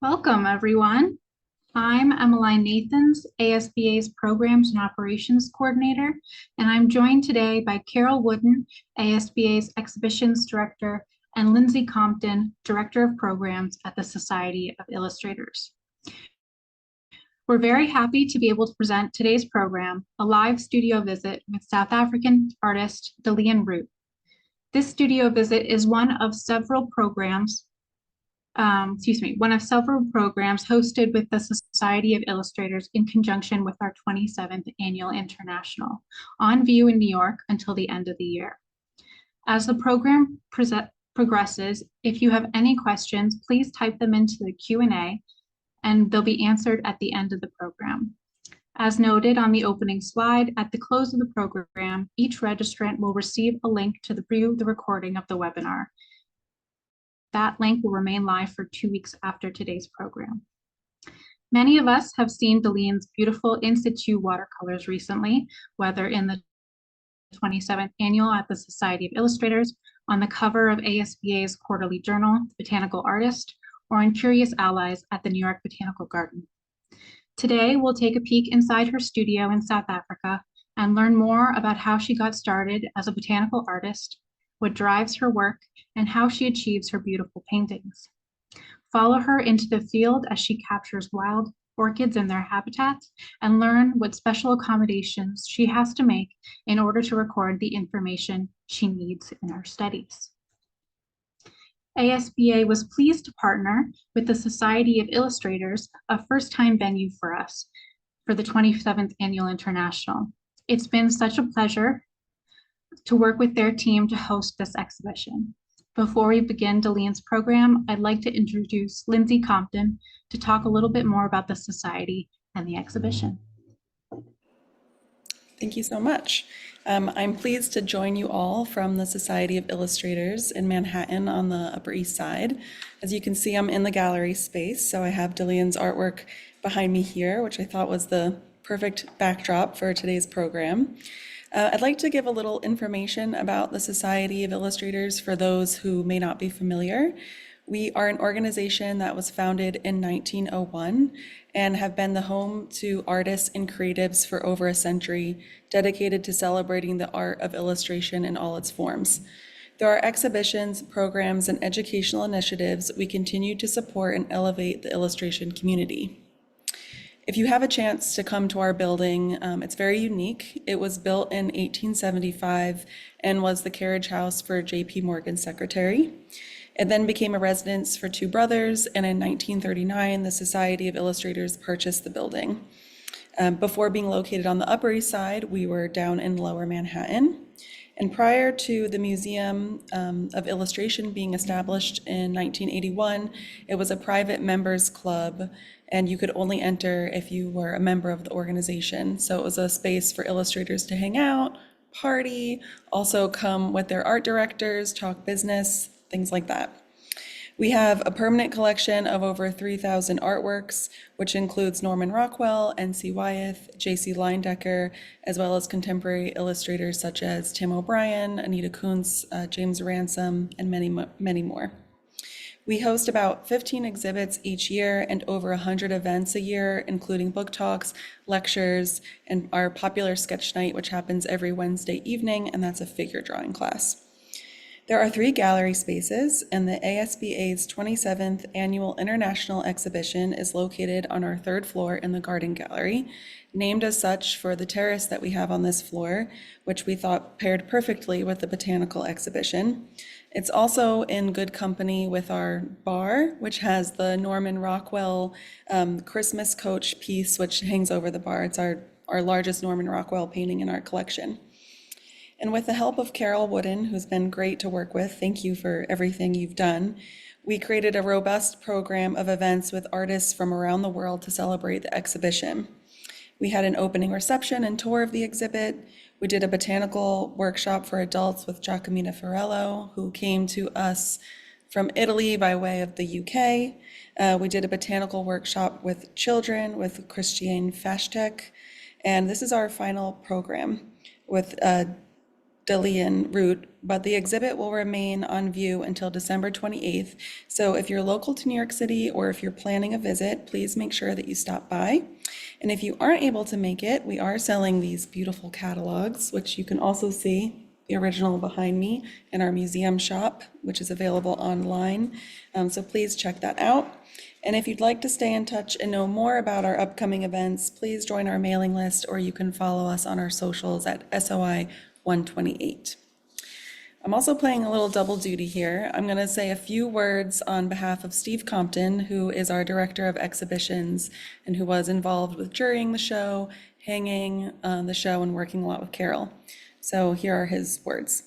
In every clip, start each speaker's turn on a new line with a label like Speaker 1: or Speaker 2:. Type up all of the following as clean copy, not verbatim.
Speaker 1: Welcome, everyone. I'm Emmeline Nathans, ASBA's Programs and Operations Coordinator, and I'm joined today by Carol Wooden, ASBA's Exhibitions Director, and Lindsay Compton, Director of Programs at the Society of Illustrators. We're very happy to be able to present today's program, a live studio visit with South African artist Daleen Roodt. This studio visit is one of several programs hosted with the Society of Illustrators in conjunction with our 27th Annual International, on view in New York until the end of the year. As the program progresses, if you have any questions, please type them into the Q&A and they'll be answered at the end of the program. As noted on the opening slide, at the close of the program, each registrant will receive a link to view the recording of the webinar. That link will remain live for 2 weeks after today's program. Many of us have seen Daleen's beautiful in situ watercolors recently, whether in the 27th Annual at the Society of Illustrators, on the cover of ASBA's quarterly journal, Botanical Artist, or in Curious Allies at the New York Botanical Garden. Today, we'll take a peek inside her studio in South Africa and learn more about how she got started as a botanical artist, what drives her work, and how she achieves her beautiful paintings. Follow her into the field as she captures wild orchids in their habitats and learn what special accommodations she has to make in order to record the information she needs in her studies. ASBA was pleased to partner with the Society of Illustrators, a first-time venue for us for the 27th Annual International. It's been such a pleasure to work with their team to host this exhibition. Before we begin Daleen's program, I'd like to introduce Lindsay Compton to talk a little bit more about the Society and the exhibition.
Speaker 2: Thank you so much. I'm pleased to join you all from the Society of Illustrators in Manhattan on the Upper East Side. As you can see, I'm in the gallery space, so I have Daleen's artwork behind me here, which I thought was the perfect backdrop for today's program. I'd like to give a little information about the Society of Illustrators for those who may not be familiar. We are an organization that was founded in 1901 and have been the home to artists and creatives for over a century, dedicated to celebrating the art of illustration in all its forms. Through our exhibitions, programs, and educational initiatives, we continue to support and elevate the illustration community. If you have a chance to come to our building, it's very unique. It was built in 1875 and was the carriage house for J.P. Morgan's secretary. It then became a residence for two brothers, and in 1939, the Society of Illustrators purchased the building. Before being located on the Upper East Side, we were down in Lower Manhattan. And prior to the Museum of Illustration being established in 1981, it was a private members club, and you could only enter if you were a member of the organization. So it was a space for illustrators to hang out, party, also come with their art directors, talk business, things like that. We have a permanent collection of over 3,000 artworks, which includes Norman Rockwell, N.C. Wyeth, J.C. Leyendecker, as well as contemporary illustrators such as Tim O'Brien, Anita Kuntz, James Ransom, and many more. We host about 15 exhibits each year and over 100 events a year, including book talks, lectures, and our popular sketch night, which happens every Wednesday evening, and that's a figure drawing class. There are 3 gallery spaces, and the ASBA's 27th Annual International Exhibition is located on our 3rd floor in the Garden Gallery, named as such for the terrace that we have on this floor, which we thought paired perfectly with the Botanical exhibition. It's also in good company with our bar, which has the Norman Rockwell Christmas coach piece, which hangs over the bar. It's our largest Norman Rockwell painting in our collection. And with the help of Carol Wooden, who's been great to work with, thank you for everything you've done, we created a robust program of events with artists from around the world to celebrate the exhibition. We had an opening reception and tour of the exhibit. We did a botanical workshop for adults with Giacomina Farello, who came to us from Italy by way of the UK. We did a botanical workshop with children with Christiane Fashtek. And this is our final program with Daleen Roodt, but the exhibit will remain on view until December 28th. So if you're local to New York City or if you're planning a visit, please make sure that you stop by. And if you aren't able to make it, we are selling these beautiful catalogs, which you can also see the original behind me in our museum shop, which is available online. So please check that out. And if you'd like to stay in touch and know more about our upcoming events, please join our mailing list, or you can follow us on our socials at SOI 128. I'm also playing a little double duty here. I'm going to say a few words on behalf of Steve Compton, who is our director of exhibitions and who was involved with jurying the show, hanging the show, and working a lot with Carol. So here are his words.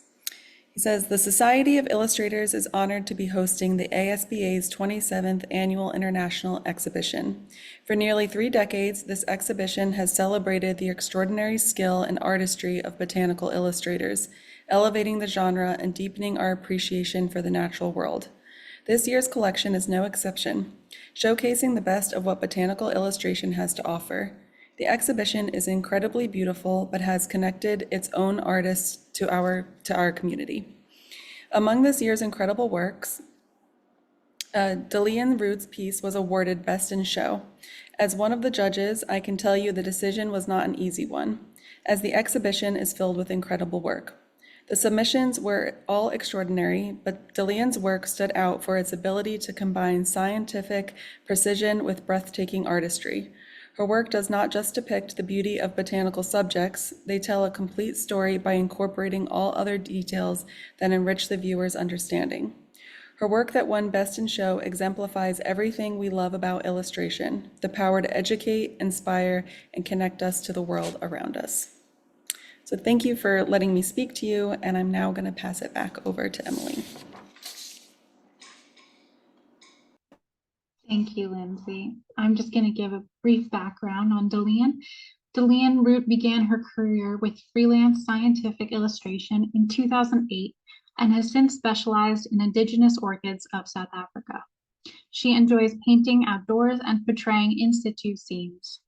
Speaker 2: He says, the Society of Illustrators is honored to be hosting the ASBA's 27th Annual International Exhibition. For nearly 3 decades, this exhibition has celebrated the extraordinary skill and artistry of botanical illustrators, elevating the genre and deepening our appreciation for the natural world. This year's collection is no exception, showcasing the best of what botanical illustration has to offer. The exhibition is incredibly beautiful, but has connected its own artists to our community. Among this year's incredible works, Daleen Roodt's piece was awarded Best in Show. As one of the judges, I can tell you the decision was not an easy one, as the exhibition is filled with incredible work. The submissions were all extraordinary, but Daleen's work stood out for its ability to combine scientific precision with breathtaking artistry. Her work does not just depict the beauty of botanical subjects, they tell a complete story by incorporating all other details that enrich the viewer's understanding. Her work that won Best in Show exemplifies everything we love about illustration, the power to educate, inspire, and connect us to the world around us. So thank you for letting me speak to you, and I'm now going to pass it back over to Emily.
Speaker 1: Thank you, Lindsay. I'm just going to give a brief background on Daleen. Daleen Roodt began her career with freelance scientific illustration in 2008 and has since specialized in indigenous orchids of South Africa. She enjoys painting outdoors and portraying in situ scenes.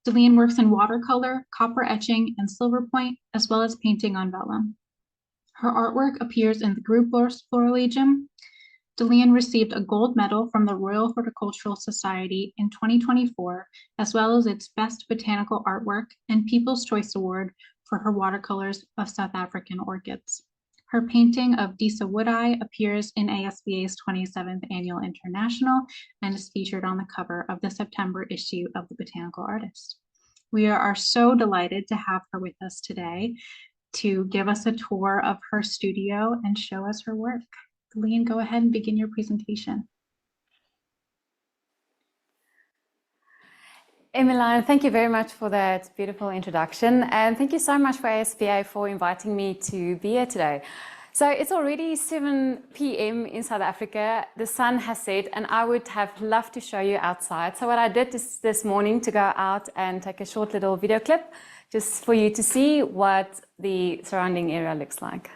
Speaker 1: Daleen works in watercolor, copper etching, and silver point, as well as painting on vellum. Her artwork appears in the group Floraligium. Daleen received a gold medal from the Royal Horticultural Society in 2024, as well as its Best Botanical Artwork and People's Choice Award for her watercolors of South African orchids. Her painting of Disa Woodeye appears in ASBA's 27th Annual International and is featured on the cover of the September issue of the Botanical Artist. We are so delighted to have her with us today to give us a tour of her studio and show us her work. Daleen, go ahead and begin your presentation.
Speaker 3: Emmeline, thank you very much for that beautiful introduction, and thank you so much for ASBA for inviting me to be here today. So it's already 7 p.m. in South Africa, the sun has set, and I would have loved to show you outside. So what I did this morning to go out and take a short little video clip just for you to see what the surrounding area looks like.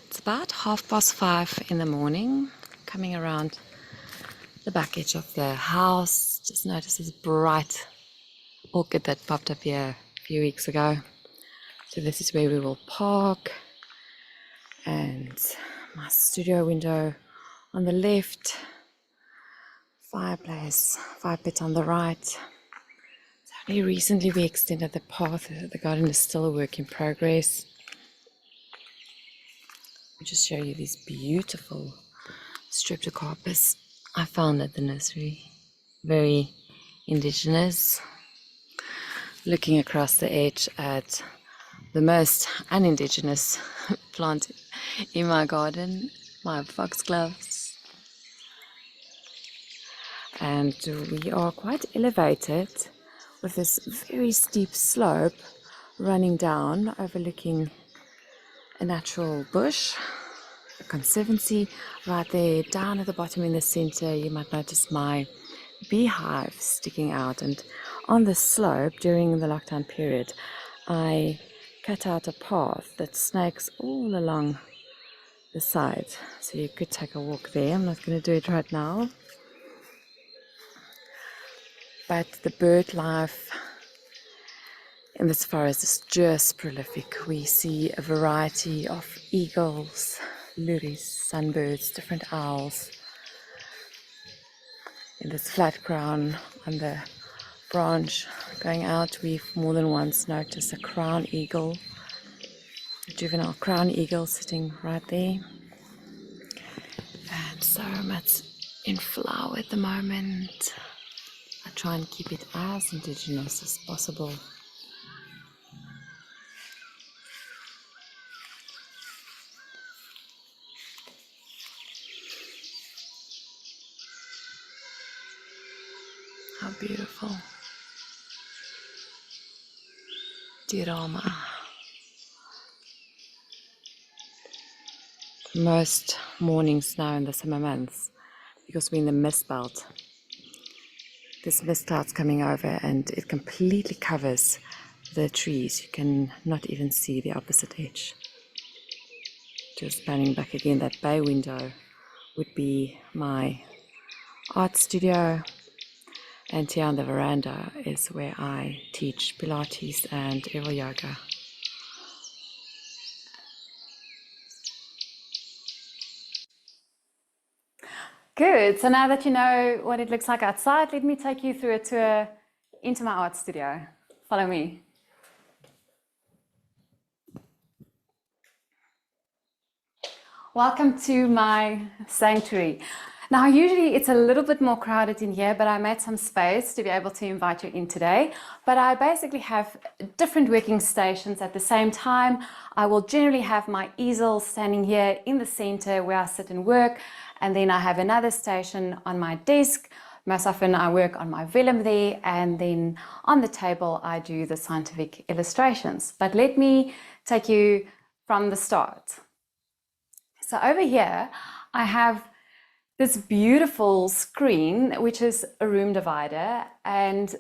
Speaker 4: It's about 5:30 in the morning, coming around the back edge of the house. Just noticed this bright orchid that popped up here a few weeks ago. So this is where we will park. And my studio window on the left, fireplace, fire pit on the right. So only recently we extended the path. The garden is still a work in progress. I'll just show you these beautiful streptocarpus I found at the nursery. Very indigenous. Looking across the edge at the most unindigenous plant in my garden, my foxgloves. And we are quite elevated with this very steep slope running down, overlooking a natural bush, a conservancy. Right there down at the bottom in the center, you might notice my beehive sticking out. And on the slope during the lockdown period, I cut out a path that snakes all along the side, so you could take a walk there. I'm not going to do it right now, but the bird life And this forest is just prolific. We see a variety of eagles, lories, sunbirds, different owls. In this flat crown on the branch going out, we've more than once noticed a crown eagle, a juvenile crown eagle sitting right there. And so much in flower at the moment. I try and keep it as indigenous as possible. How beautiful. Diorama. Most mornings now in the summer months, because we're in the mist belt, this mist cloud's coming over and it completely covers the trees. You can not even see the opposite edge. Just panning back again, that bay window would be my art studio, and here on the veranda is where I teach Pilates and aerial yoga.
Speaker 3: Good. So now that you know what it looks like outside, let me take you through a tour into my art studio. Follow me. Welcome to my sanctuary. Now, usually it's a little bit more crowded in here, but I made some space to be able to invite you in today. But I basically have different working stations at the same time. I will generally have my easel standing here in the center where I sit and work. And then I have another station on my desk. Most often I work on my vellum there, and then on the table I do the scientific illustrations. But let me take you from the start. So over here I have this beautiful screen, which is a room divider, and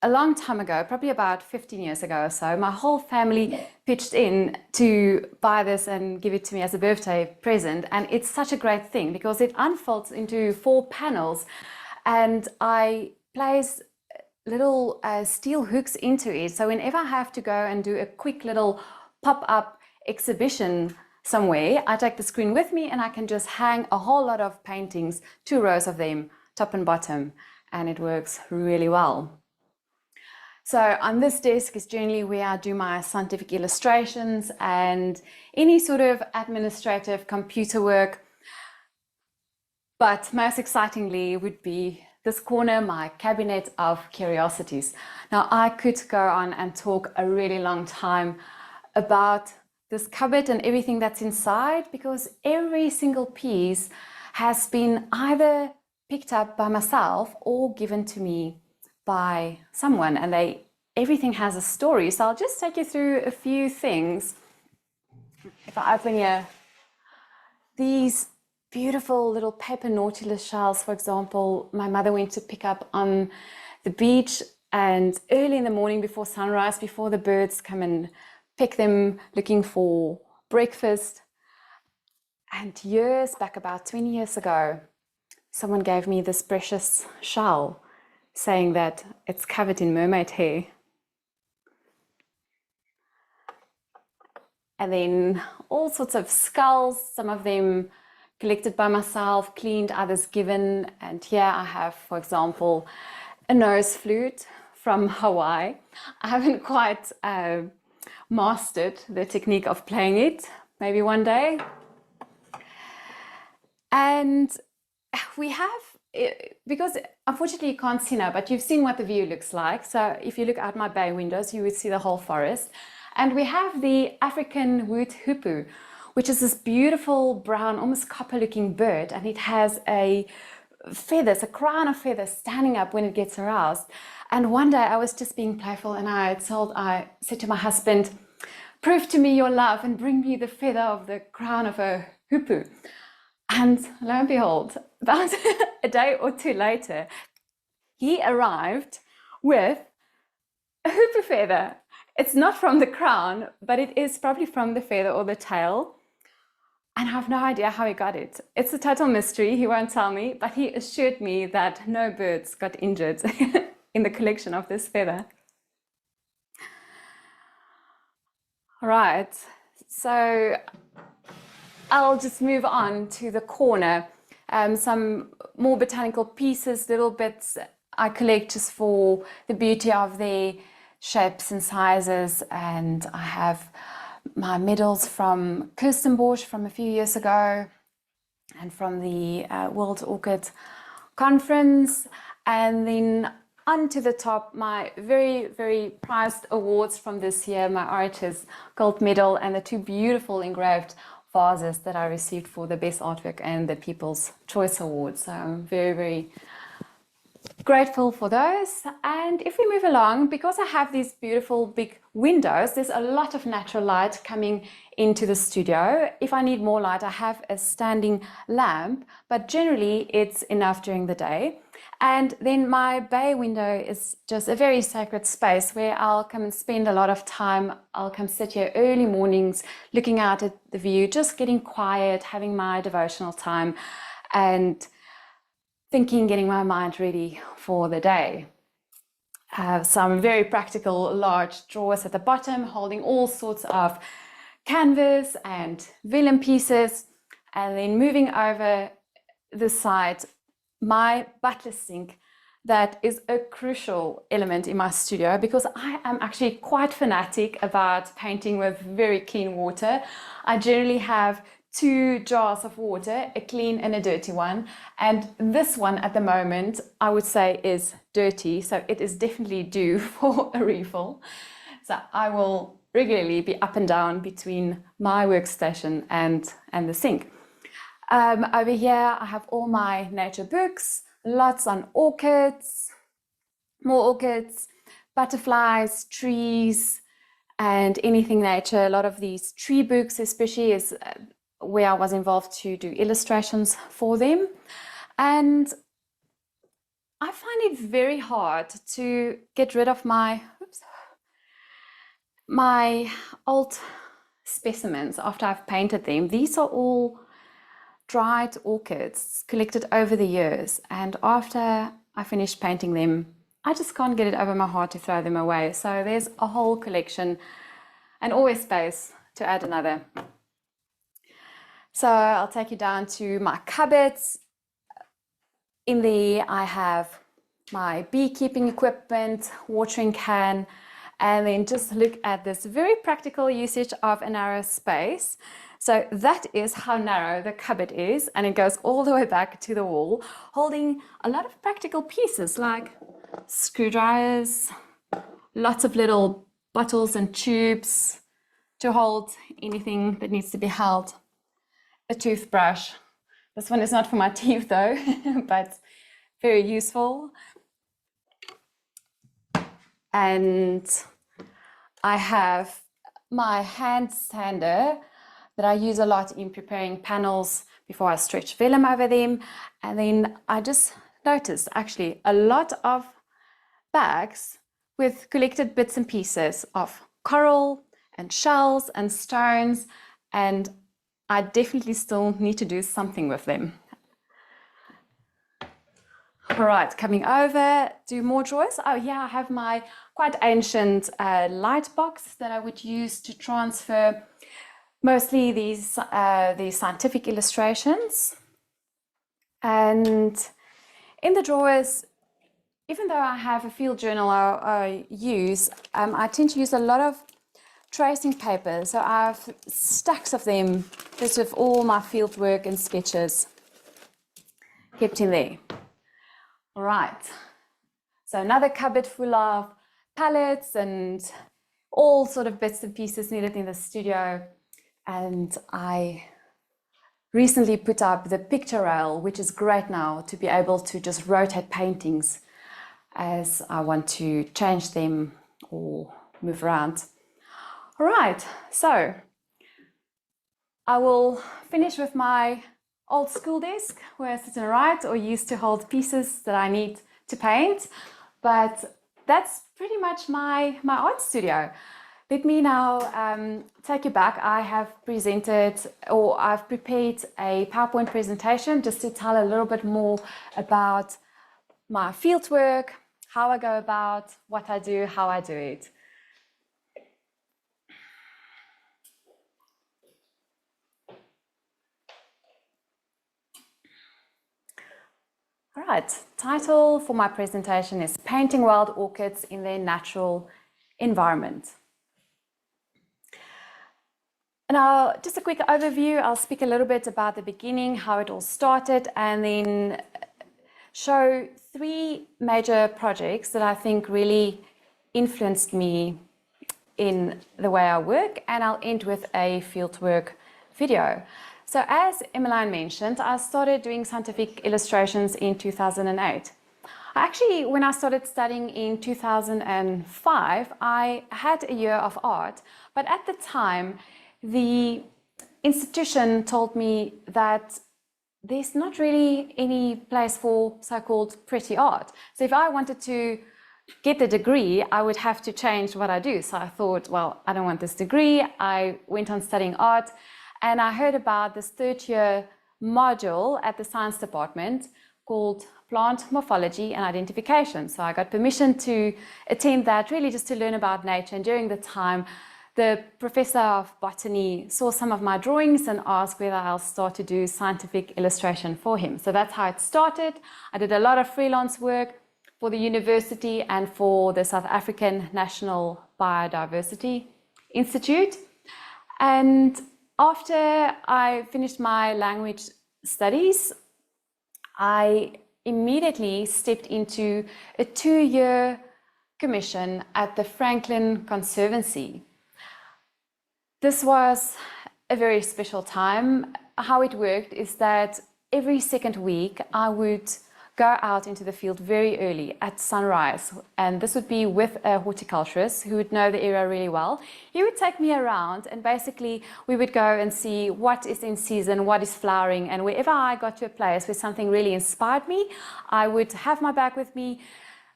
Speaker 3: a long time ago, probably about 15 years ago or so, my whole family pitched in to buy this and give it to me as a birthday present. And it's such a great thing because it unfolds into 4 panels, and I place little steel hooks into it. So whenever I have to go and do a quick little pop-up exhibition somewhere, I take the screen with me and I can just hang a whole lot of paintings, 2 rows of them, top and bottom, and it works really well. So on this desk is generally where I do my scientific illustrations and any sort of administrative computer work. But most excitingly would be this corner, my cabinet of curiosities. Now I could go on and talk a really long time about this cupboard and everything that's inside, because every single piece has been either picked up by myself or given to me by someone, and everything has a story. So I'll just take you through a few things. If I open here, these beautiful little paper nautilus shells, for example, my mother went to pick up on the beach, and early in the morning before sunrise, before the birds come and pick them looking for breakfast. And years back, about 20 years ago, someone gave me this precious shell, saying that it's covered in mermaid hair. And then all sorts of skulls, some of them collected by myself, cleaned, others given. And here I have, for example, a nose flute from Hawaii. I haven't quite mastered the technique of playing it, maybe one day. And we have, because unfortunately you can't see now, but you've seen what the view looks like. So if you look out my bay windows, you would see the whole forest. And we have the African wood hoopoe, which is this beautiful brown, almost copper looking bird. And it has a crown of feathers standing up when it gets aroused. And one day I was just being playful, and I said to my husband, "Prove to me your love and bring me the feather of the crown of a hoopoe." And lo and behold, about a day or 2 later, he arrived with a hoopoe feather. It's not from the crown, but it is probably from the feather or the tail. And I have no idea how he got it. It's a total mystery. He won't tell me, but he assured me that no birds got injured in the collection of this feather. All right, so I'll just move on to the corner. Some more botanical pieces, little bits I collect just for the beauty of their shapes and sizes. And I have my medals from Kirstenbosch from a few years ago and from the World Orchid Conference. And then onto the top, my very, very prized awards from this year, my Arches Gold Medal and the two beautiful engraved vases that I received for the Best Artwork and the People's Choice Award. So I'm very, very grateful for those. And if we move along, because I have these beautiful big windows, there's a lot of natural light coming into the studio. If I need more light, I have a standing lamp, but generally it's enough during the day. And then my bay window is just a very sacred space where I'll come and spend a lot of time. I'll come sit here early mornings, looking out at the view, just getting quiet, having my devotional time and thinking, getting my mind ready for the day. I have some very practical large drawers at the bottom holding all sorts of canvas and vellum pieces. And then moving over the side, my butler sink, that is a crucial element in my studio because I am actually quite fanatic about painting with very clean water. I generally have 2 jars of water, a clean and a dirty one. And this one at the moment, I would say is dirty. So it is definitely due for a refill. So I will regularly be up and down between my workstation and the sink. Over here, I have all my nature books, lots on orchids, more orchids, butterflies, trees, and anything nature. A lot of these tree books, especially, is where I was involved to do illustrations for them. And I find it very hard to get rid of my old specimens after I've painted them. These are all dried orchids collected over the years, and after I finish painting them, I just can't get it over my heart to throw them away. So there's a whole collection and always space to add another. So I'll take you down to my cupboards. In there I have my beekeeping equipment, watering can, and then just look at this very practical usage of a narrow space. So that is how narrow the cupboard is, and it goes all the way back to the wall, holding a lot of practical pieces like screwdrivers, lots of little bottles and tubes to hold anything that needs to be held, a toothbrush. This one is not for my teeth though, but very useful. And I have my hand sander that I use a lot in preparing panels before I stretch vellum over them. And then I just noticed actually a lot of bags with collected bits and pieces of coral and shells and stones, and I definitely still need to do something with them. All right, coming over, do more drawers. Oh yeah, I have my quite ancient light box that I would use to transfer mostly these scientific illustrations. And in the drawers, even though I have a field journal I use, I tend to use a lot of tracing paper. So I have stacks of them, just with all my field work and sketches kept in there. All right, so another cupboard full of palettes and all sort of bits and pieces needed in the studio. And I recently put up the picture rail, which is great now to be able to just rotate paintings as I want to change them or move around. All right, so I will finish with my old school desk where I sit and write or use to hold pieces that I need to paint. But that's pretty much my art studio. Let me now take you back. I have presented, or I've prepared a PowerPoint presentation just to tell a little bit more about my field work, how I go about what I do, how I do it. All right, title for my presentation is Painting Wild Orchids in Their Natural Environment. Now, just a quick overview. I'll speak a little bit about the beginning, how it all started, and then show 3 major projects that I think really influenced me in the way I work, and I'll end with a fieldwork video. So as Emmeline mentioned, I started doing scientific illustrations in 2008. Actually, when I started studying in 2005, I had a year of art, but at the time, the institution told me that there's not really any place for so-called pretty art. So if I wanted to get the degree, I would have to change what I do. So I thought, well, I don't want this degree. I went on studying art, and I heard about this 3rd-year module at the science department called Plant Morphology and Identification. So I got permission to attend that, really just to learn about nature. And during the time, the professor of botany saw some of my drawings and asked whether I'll start to do scientific illustration for him. So that's how it started. I did a lot of freelance work for the university and for the South African National Biodiversity Institute. And after I finished my language studies, I immediately stepped into a 2-year commission at the Franklin Conservancy. This was a very special time. How it worked is that every 2nd week I would go out into the field very early at sunrise, and this would be with a horticulturist who would know the area really well. He would take me around, and basically we would go and see what is in season, what is flowering, and wherever I got to a place where something really inspired me, I would have my bag with me,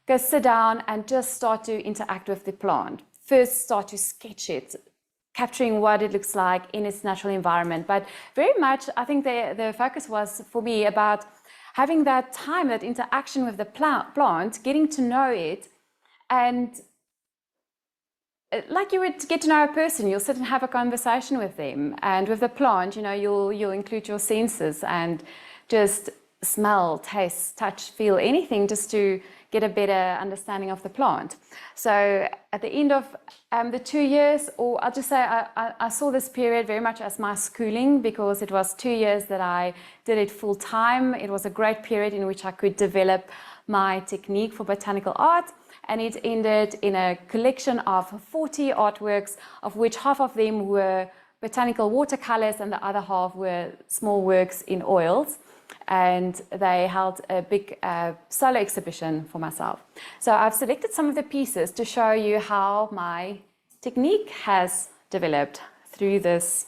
Speaker 3: go sit down and just start to interact with the plant. First start to sketch it, capturing what it looks like in its natural environment. But very much, I think the focus was for me about having that time, that interaction with the plant, getting to know it, and like you would get to know a person, you'll sit and have a conversation with them. And with the plant, you know, you'll include your senses and just smell, taste, touch, feel, anything, just to get a better understanding of the plant. So at the end of the 2 years, or I'll just say I saw this period very much as my schooling, because it was 2 years that I did it full time. It was a great period in which I could develop my technique for botanical art, and it ended in a collection of 40 artworks, of which half of them were botanical watercolors and the other half were small works in oils. And they held a big solo exhibition for myself. So I've selected some of the pieces to show you how my technique has developed through this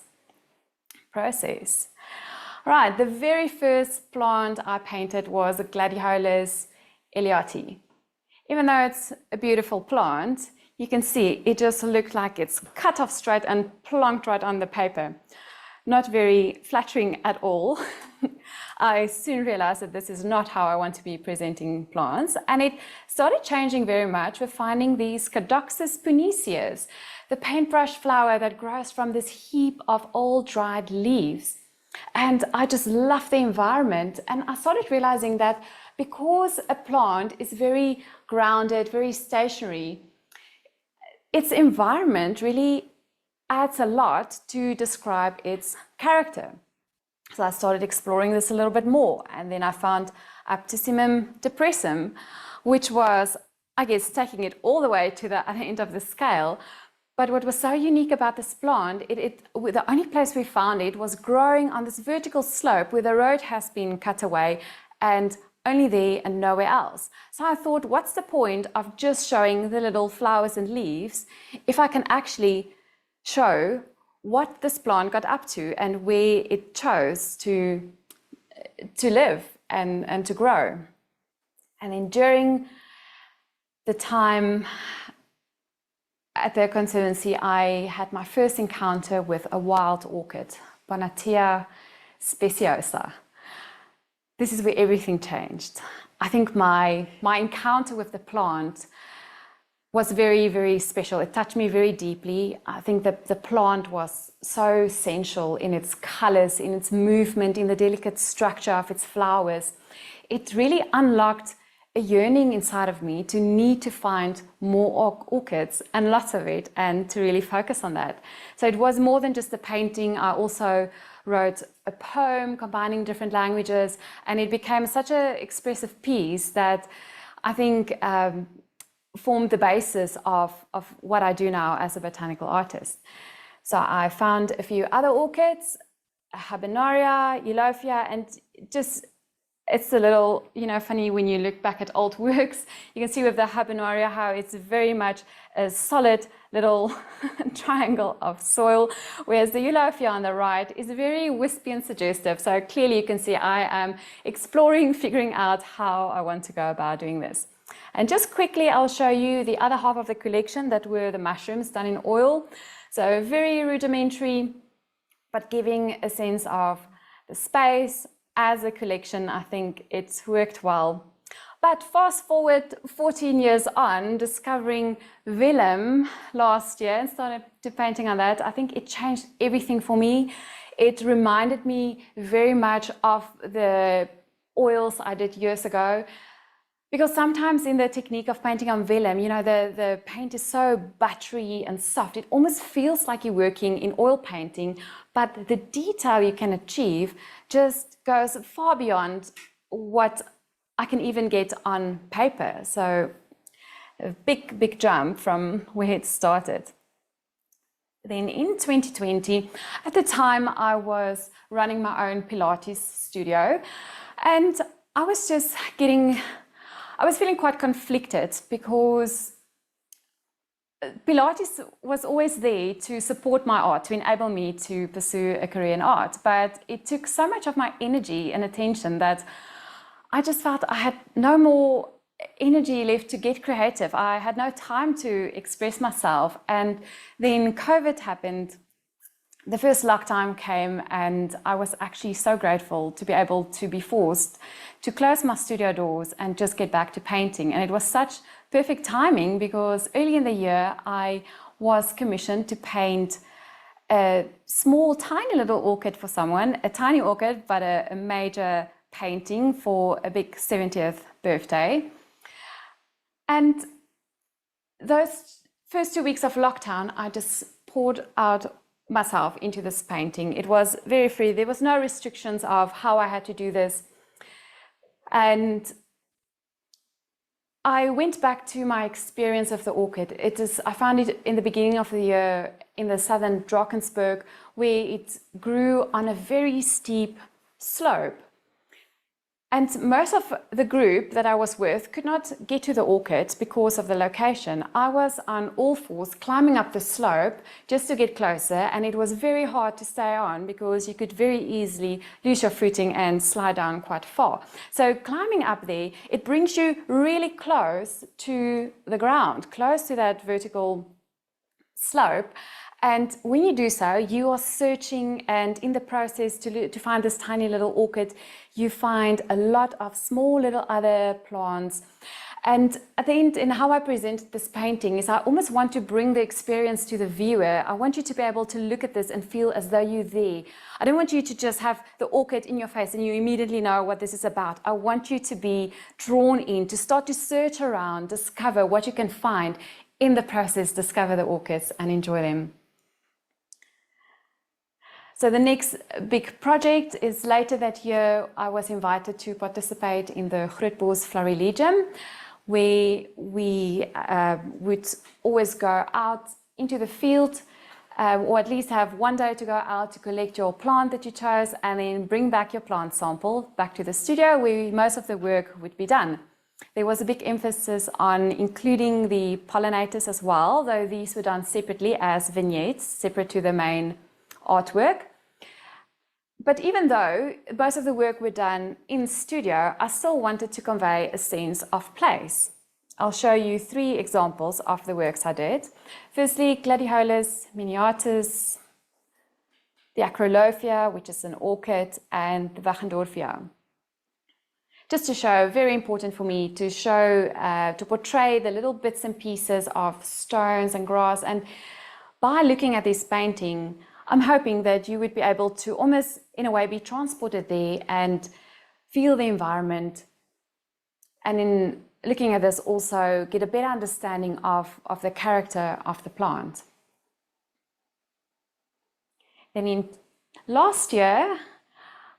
Speaker 3: process. All right, the very first plant I painted was a Gladiolus ellioti. Even though it's a beautiful plant, you can see it just looked like it's cut off straight and plonked right on the paper. Not very flattering at all. I soon realized that this is not how I want to be presenting plants, and it started changing very much with finding these Cadoxus puniceus, the paintbrush flower that grows from this heap of old dried leaves. And I just love the environment, and I started realizing that because a plant is very grounded, very stationary, its environment really adds a lot to describe its character. So I started exploring this a little bit more, and then I found Aptissimum depressum, which was, I guess, taking it all the way to the other end of the scale. But what was so unique about this plant, the only place we found it was growing on this vertical slope where the road has been cut away, and only there and nowhere else. So I thought, what's the point of just showing the little flowers and leaves if I can actually show what this plant got up to and where it chose to live and to grow. And then during the time at the Conservancy, I had my first encounter with a wild orchid, Bonatia speciosa. This is where everything changed. I think my encounter with the plant was very, very special. It touched me very deeply. I think that the plant was so sensual in its colors, in its movement, in the delicate structure of its flowers. it really unlocked a yearning inside of me to need to find more orchids and lots of it, and to really focus on that. So it was more than just a painting. I also wrote a poem combining different languages, and it became such an expressive piece that I think formed the basis of what I do now as a botanical artist. So I found a few other orchids, Habenaria, Eulofia, and just, it's a little, funny when you look back at old works. You can see with the Habenaria how it's very much a solid little triangle of soil, whereas the Eulofia on the right is very wispy and suggestive. So clearly you can see I am exploring, figuring out how I want to go about doing this. And just quickly, I'll show you the other half of the collection that were the mushrooms done in oil. So very rudimentary, but giving a sense of the space. As a collection, I think it's worked well. But fast forward 14 years on, discovering vellum last year and started to painting on that, I think it changed everything for me. It reminded me very much of the oils I did years ago. Because sometimes in the technique of painting on vellum, the paint is so buttery and soft. It almost feels like you're working in oil painting, but the detail you can achieve just goes far beyond what I can even get on paper. So a big, big jump from where it started. Then in 2020, at the time I was running my own Pilates studio, and I was feeling quite conflicted because Pilates was always there to support my art, to enable me to pursue a career in art. But it took so much of my energy and attention that I just felt I had no more energy left to get creative. I had no time to express myself. And then COVID happened. The first lockdown came, and I was actually so grateful to be able to be forced to close my studio doors and just get back to painting. And it was such perfect timing because early in the year I was commissioned to paint a small, tiny little orchid for someone, a tiny orchid, but a major painting for a big 70th birthday. And those first 2 weeks of lockdown, I just poured out myself into this painting. It was very free. There was no restrictions of how I had to do this. And I went back to my experience of the orchid. I found it in the beginning of the year in the southern Drakensberg, where it grew on a very steep slope. And most of the group that I was with could not get to the orchid because of the location. I was on all fours climbing up the slope just to get closer, and it was very hard to stay on because you could very easily lose your footing and slide down quite far. So climbing up there, it brings you really close to the ground, close to that vertical slope. And when you do so, you are searching, and in the process to find this tiny little orchid, you find a lot of small little other plants. And at the end, in how I presented this painting is I almost want to bring the experience to the viewer. I want you to be able to look at this and feel as though you're there. I don't want you to just have the orchid in your face and you immediately know what this is about. I want you to be drawn in, to start to search around, discover what you can find. In the process, discover the orchids and enjoy them. So the next big project is later that year. I was invited to participate in the Grootbos Florilegium, where we would always go out into the field, or at least have one day to go out to collect your plant that you chose and then bring back your plant sample back to the studio where most of the work would be done. There was a big emphasis on including the pollinators as well, though these were done separately as vignettes, separate to the main artwork. But even though most of the work were done in studio, I still wanted to convey a sense of place. I'll show you 3 examples of the works I did. Firstly, Gladiolus miniatus, the Acrolophia, which is an orchid, and the Wachendorfia. Just to show, very important for me to show, to portray the little bits and pieces of stones and grass. And by looking at this painting, I'm hoping that you would be able to almost, in a way, be transported there and feel the environment, and in looking at this also get a better understanding of the character of the plant. Then in last year,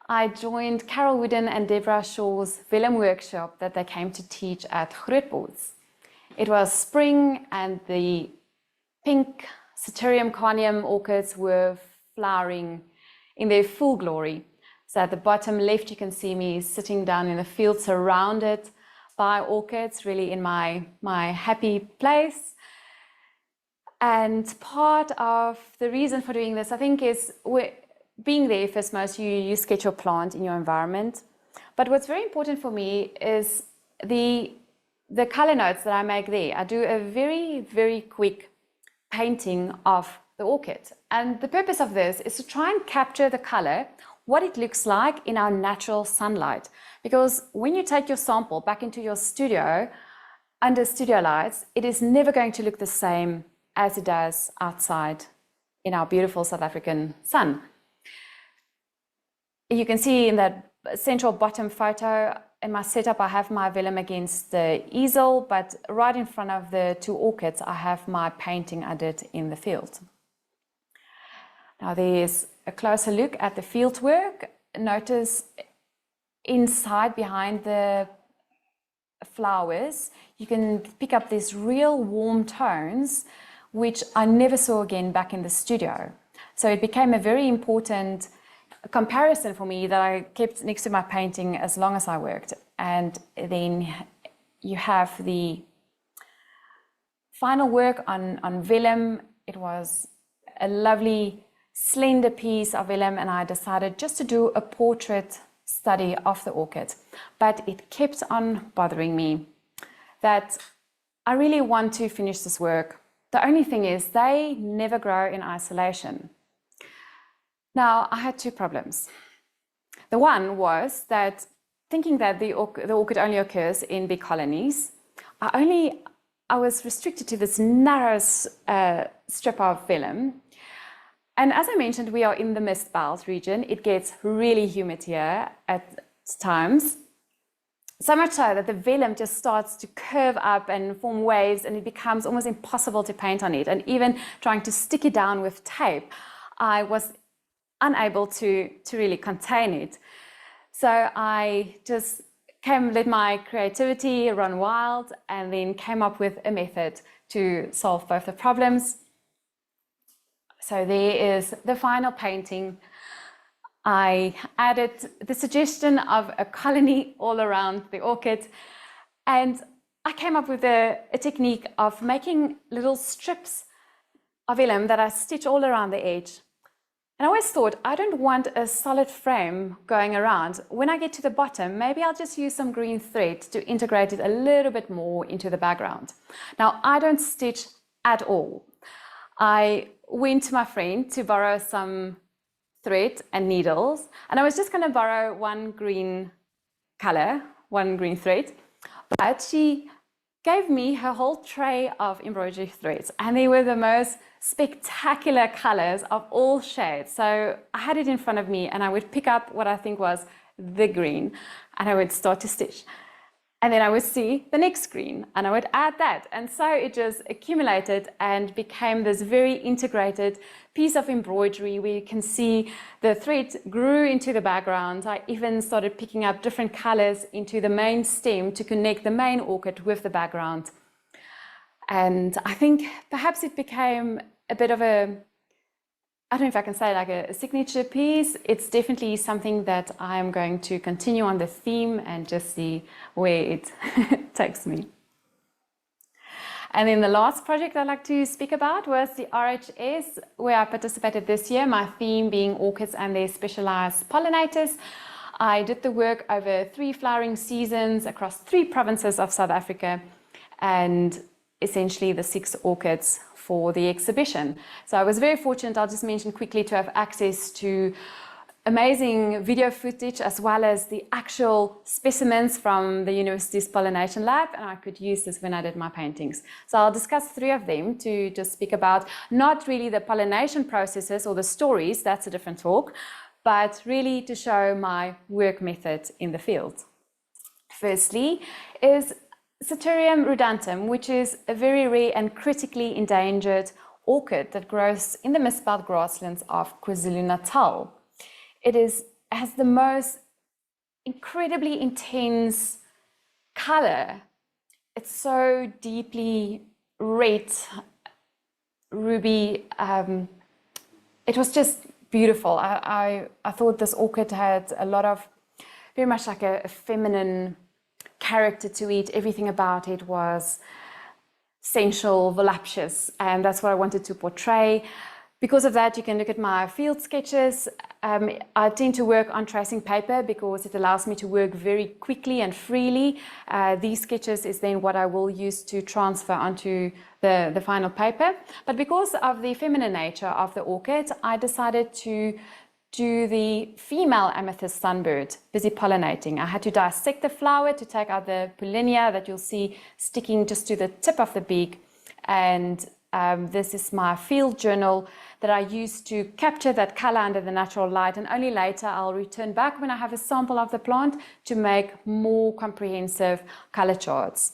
Speaker 3: I joined Carol Wooden and Deborah Shaw's vellum workshop that they came to teach at Grootbosch. It was spring and the pink Citerium carneum orchids were flowering in their full glory. So at the bottom left, you can see me sitting down in the field surrounded by orchids, really in my happy place. And part of the reason for doing this, I think, is being there first most, you sketch your plant in your environment. But what's very important for me is the color notes that I make there. I do a very, very quick painting of the orchid. And the purpose of this is to try and capture the color, what it looks like in our natural sunlight. Because when you take your sample back into your studio, under studio lights, it is never going to look the same as it does outside in our beautiful South African sun. You can see in that central bottom photo, in my setup, I have my vellum against the easel, but right in front of the two orchids, I have my painting I did in the field. Now there's a closer look at the field work. Notice inside, behind the flowers, you can pick up these real warm tones, which I never saw again back in the studio. So it became a very important comparison for me that I kept next to my painting as long as I worked. And then you have the final work on vellum. It was a lovely slender piece of vellum, and I decided just to do a portrait study of the orchid. But it kept on bothering me that I really want to finish this work. The only thing is they never grow in isolation. Now, I had two problems. The one was that thinking that the orchid only occurs in big colonies, I was restricted to this narrow strip of vellum. And as I mentioned, we are in the mist belt region. It gets really humid here at times. So much so that the vellum just starts to curve up and form waves, and it becomes almost impossible to paint on it. And even trying to stick it down with tape, I was unable to really contain it. So I just let my creativity run wild, and then came up with a method to solve both the problems. So there is the final painting. I added the suggestion of a colony all around the orchid, and I came up with a technique of making little strips of vellum that I stitch all around the edge. And I always thought, I don't want a solid frame going around. When I get to the bottom, maybe I'll just use some green thread to integrate it a little bit more into the background. Now, I don't stitch at all. I went to my friend to borrow some thread and needles, and I was just going to borrow one green thread, but she gave me her whole tray of embroidery threads, and they were the most spectacular colors of all shades. So I had it in front of me, and I would pick up what I think was the green, and I would start to stitch. And then I would see the next green, and I would add that. And so it just accumulated and became this very integrated piece of embroidery where you can see the thread grew into the background. I even started picking up different colors into the main stem to connect the main orchid with the background. And I think perhaps it became a bit of I don't know if I can say like a signature piece. It's definitely something that I'm going to continue on the theme and just see where it takes me. And then the last project I'd like to speak about was the RHS, where I participated this year, my theme being orchids and their specialized pollinators. I did the work over 3 flowering seasons across 3 provinces of South Africa, and essentially the 6 orchids for the exhibition. So I was very fortunate, I'll just mention quickly, to have access to amazing video footage as well as the actual specimens from the university's pollination lab, and I could use this when I did my paintings. So I'll discuss 3 of them to just speak about not really the pollination processes or the stories, that's a different talk, but really to show my work method in the field. firstly, is Citurium rudentum, which is a very rare and critically endangered orchid that grows in the mist-belt grasslands of KwaZulu-Natal. It has the most incredibly intense color. It's so deeply red, ruby. It was just beautiful. I thought this orchid had a lot of, very much like a feminine character to it. Everything about it was sensual, voluptuous, and that's what I wanted to portray. Because of that, you can look at my field sketches. I tend to work on tracing paper because it allows me to work very quickly and freely. These sketches is then what I will use to transfer onto the final paper. But because of the feminine nature of the orchid, I decided to do the female amethyst sunbird, busy pollinating. I had to dissect the flower to take out the pollinia that you'll see sticking just to the tip of the beak. And this is my field journal that I use to capture that color under the natural light, and only later I'll return back when I have a sample of the plant to make more comprehensive color charts.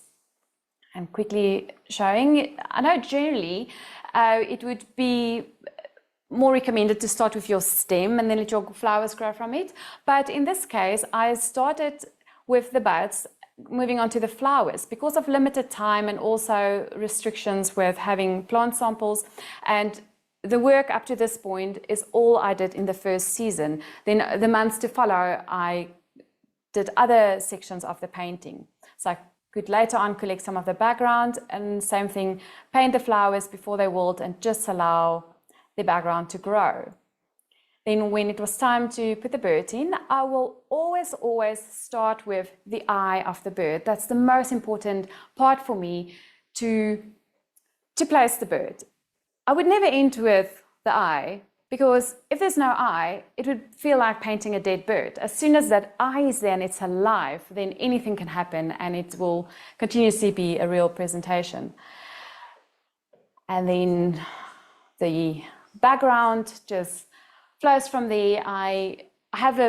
Speaker 3: And quickly showing, I know generally it would be more recommended to start with your stem and then let your flowers grow from it. But in this case, I started with the buds, moving on to the flowers because of limited time and also restrictions with having plant samples. And the work up to this point is all I did in the first season. Then the months to follow, I did other sections of the painting. So I could later on collect some of the background and same thing, paint the flowers before they wilt and just allow the background to grow. Then when it was time to put the bird in, I will always start with the eye of the bird. That's the most important part for me to place the bird. I would never end with the eye because if there's no eye, it would feel like painting a dead bird. As soon as that eye is there and it's alive, then anything can happen and it will continuously be a real presentation. And then the background just flows from there. I have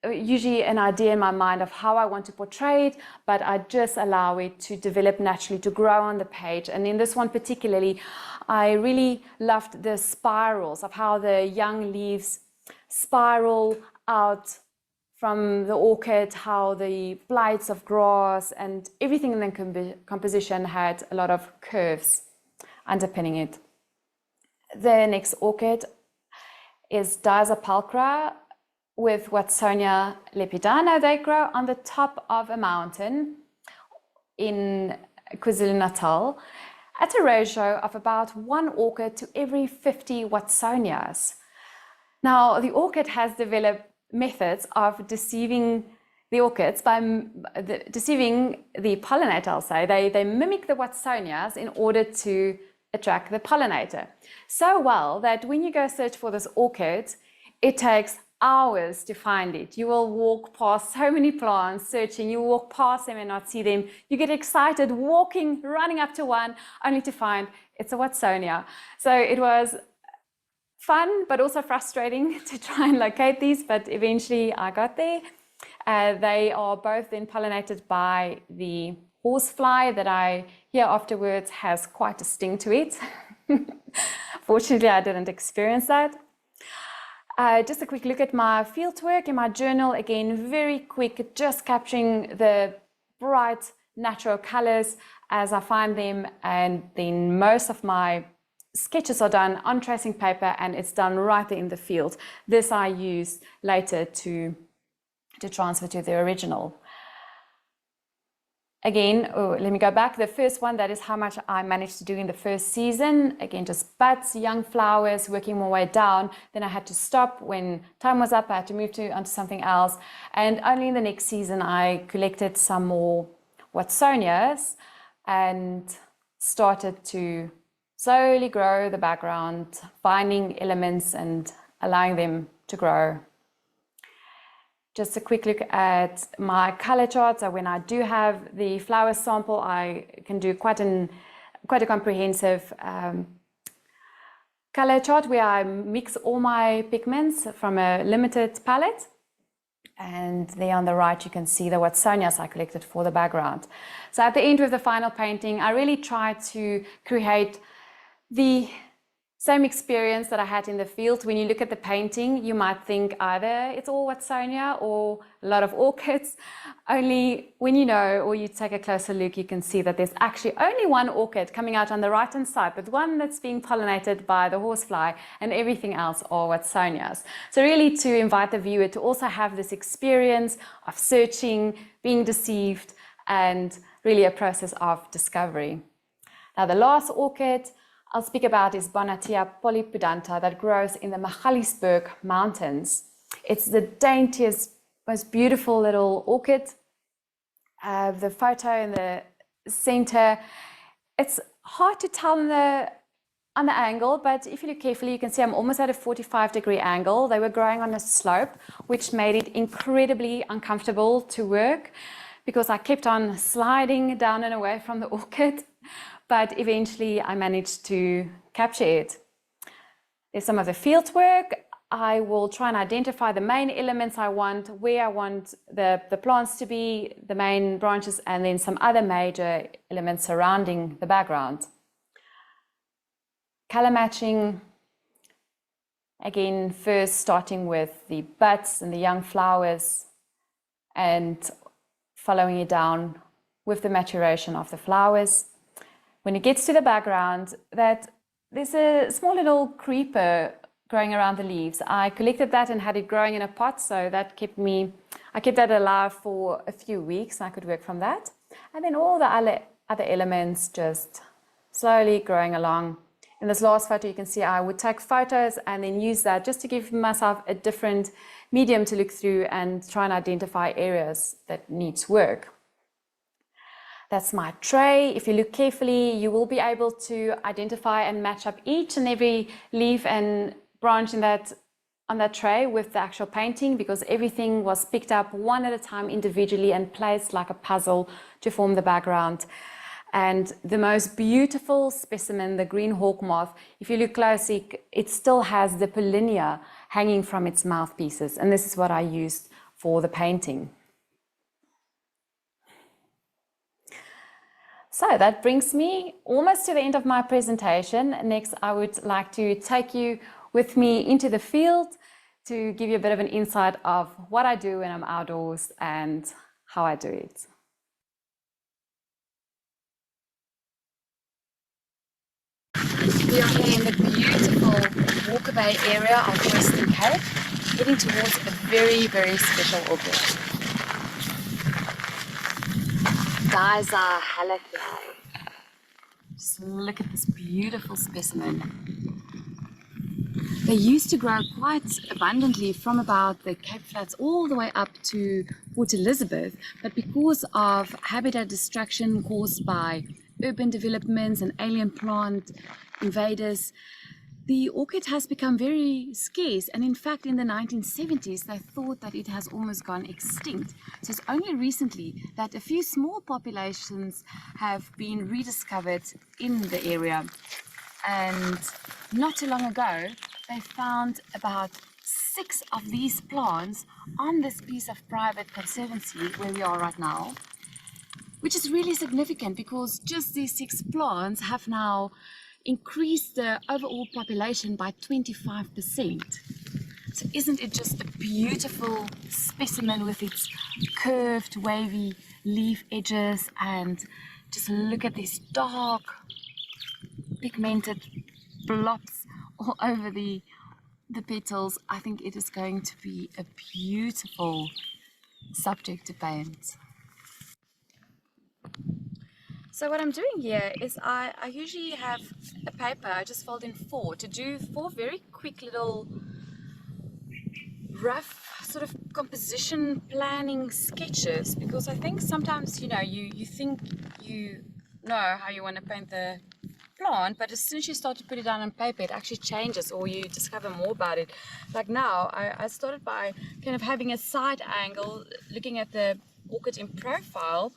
Speaker 3: usually an idea in my mind of how I want to portray it, but I just allow it to develop naturally, to grow on the page. And in this one particularly, I really loved the spirals of how the young leaves spiral out from the orchid, how the blades of grass and everything in the composition had a lot of curves underpinning it. The next orchid is Dyza pulchra with Watsonia lepidana. They grow on the top of a mountain in KwaZulu-Natal at a ratio of about 1 orchid to every 50 Watsonias. Now, the orchid has developed methods of deceiving the orchids by deceiving the pollinator, I'll say. They mimic the Watsonias in order to attract the pollinator. So well that when you go search for this orchid, it takes hours to find it. You will walk past so many plants searching, you walk past them and not see them. You get excited walking, running up to one, only to find it's a Watsonia. So it was fun, but also frustrating to try and locate these, but eventually I got there. They are both then pollinated by the horsefly that I hear afterwards has quite a sting to it. Fortunately, I didn't experience that. Just a quick look at my fieldwork in my journal. Again, very quick, just capturing the bright natural colors as I find them. And then most of my sketches are done on tracing paper and it's done right there in the field. This I use later to transfer to the original. Again, let me go back. The first one, that is how much I managed to do in the first season. Again, just buds, young flowers, working my way down. Then I had to stop when time was up. I had to move onto something else. And only in the next season, I collected some more Watsonias and started to slowly grow the background, finding elements and allowing them to grow. Just a quick look at my color chart. So when I do have the flower sample, I can do quite a comprehensive color chart where I mix all my pigments from a limited palette. And there on the right, you can see the Watsonias I collected for the background. So at the end with the final painting, I really tried to create the same experience that I had in the field. When you look at the painting, you might think either it's all Watsonia or a lot of orchids. Only when you know, or you take a closer look, you can see that there's actually only one orchid coming out on the right-hand side, but one that's being pollinated by the horsefly, and everything else are Watsonias. So really to invite the viewer to also have this experience of searching, being deceived, and really a process of discovery. Now the last orchid I'll speak about is Bonatia polypudanta that grows in the Magaliesberg Mountains. It's the daintiest, most beautiful little orchid. The photo in the center, it's hard to tell on the angle, but if you look carefully, you can see I'm almost at a 45-degree angle. They were growing on a slope, which made it incredibly uncomfortable to work because I kept on sliding down and away from the orchid. But eventually I managed to capture it. There's some of the field work. I will try and identify the main elements I want, where I want the plants to be, the main branches, and then some other major elements surrounding the background. Color matching, again, first starting with the buds and the young flowers and following it down with the maturation of the flowers. When it gets to the background, that there's a small little creeper growing around the leaves. I collected that and had it growing in a pot, so that I kept that alive for a few weeks, and I could work from that. And then all the other elements just slowly growing along. In this last photo, you can see I would take photos and then use that just to give myself a different medium to look through and try and identify areas that needs work. That's my tray. If you look carefully, you will be able to identify and match up each and every leaf and branch on that tray with the actual painting, because everything was picked up one at a time individually and placed like a puzzle to form the background. And the most beautiful specimen, the green hawk moth, if you look closely, it still has the pollinia hanging from its mouthpieces. And this is what I used for the painting. So that brings me almost to the end of my presentation. Next, I would like to take you with me into the field to give you a bit of an insight of what I do when I'm outdoors and how I do it. We are here in the beautiful Walker Bay area of Western Cape, heading towards a very, very special orchid. Dyza haliflae. Just look at this beautiful specimen. They used to grow quite abundantly from about the Cape Flats all the way up to Port Elizabeth, but because of habitat destruction caused by urban developments and alien plant invaders, the orchid has become very scarce, and in fact in the 1970s they thought that it has almost gone extinct. So it's only recently that a few small populations have been rediscovered in the area, and not too long ago they found about 6 of these plants on this piece of private conservancy where we are right now, which is really significant because just these 6 plants have now increased the overall population by 25%. So isn't it just a beautiful specimen with its curved, wavy leaf edges, and just look at these dark, pigmented blobs all over the petals. I think it is going to be a beautiful subject to paint. So what I'm doing here is I usually have a paper, I just fold in 4 to do 4 very quick little rough sort of composition planning sketches, because I think sometimes, you know, you think you know how you want to paint the plant, but as soon as you start to put it down on paper, it actually changes, or you discover more about it. Like now, I started by kind of having a side angle, looking at the orchid in profile,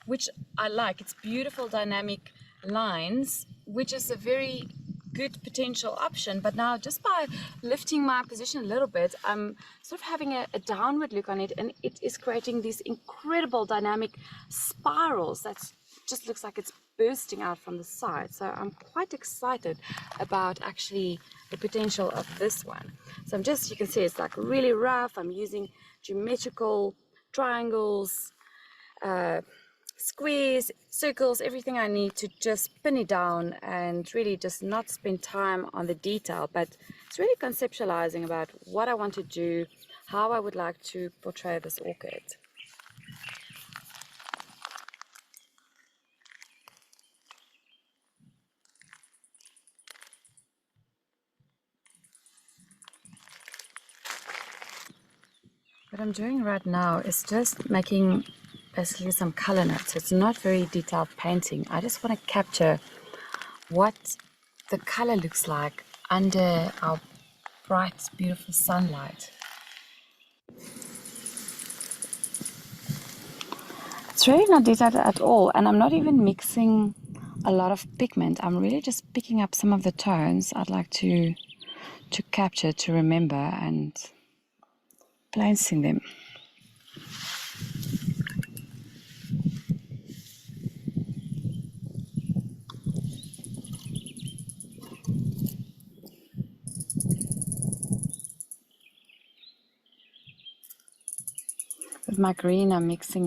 Speaker 3: which I like. It's beautiful dynamic lines, which is a very
Speaker 4: good potential option, but now just by lifting my position a little bit, I'm sort of having a downward look on it, and it is creating these incredible dynamic spirals that just looks like it's bursting out from the side. So I'm quite excited about actually the potential of this one. So I'm just, you can see it's like really rough. I'm using geometrical triangles, squares, circles, everything I need to just pin it down and really just not spend time on the detail, but it's really conceptualizing about what I want to do, how I would like to portray this orchid. What I'm doing right now is just making basically some color notes. It's not very detailed painting. I just want to capture what the color looks like under our bright, beautiful sunlight. It's really not detailed at all, and I'm not even mixing a lot of pigment. I'm really just picking up some of the tones I'd like to capture, to remember, and placing them. With my green, I'm mixing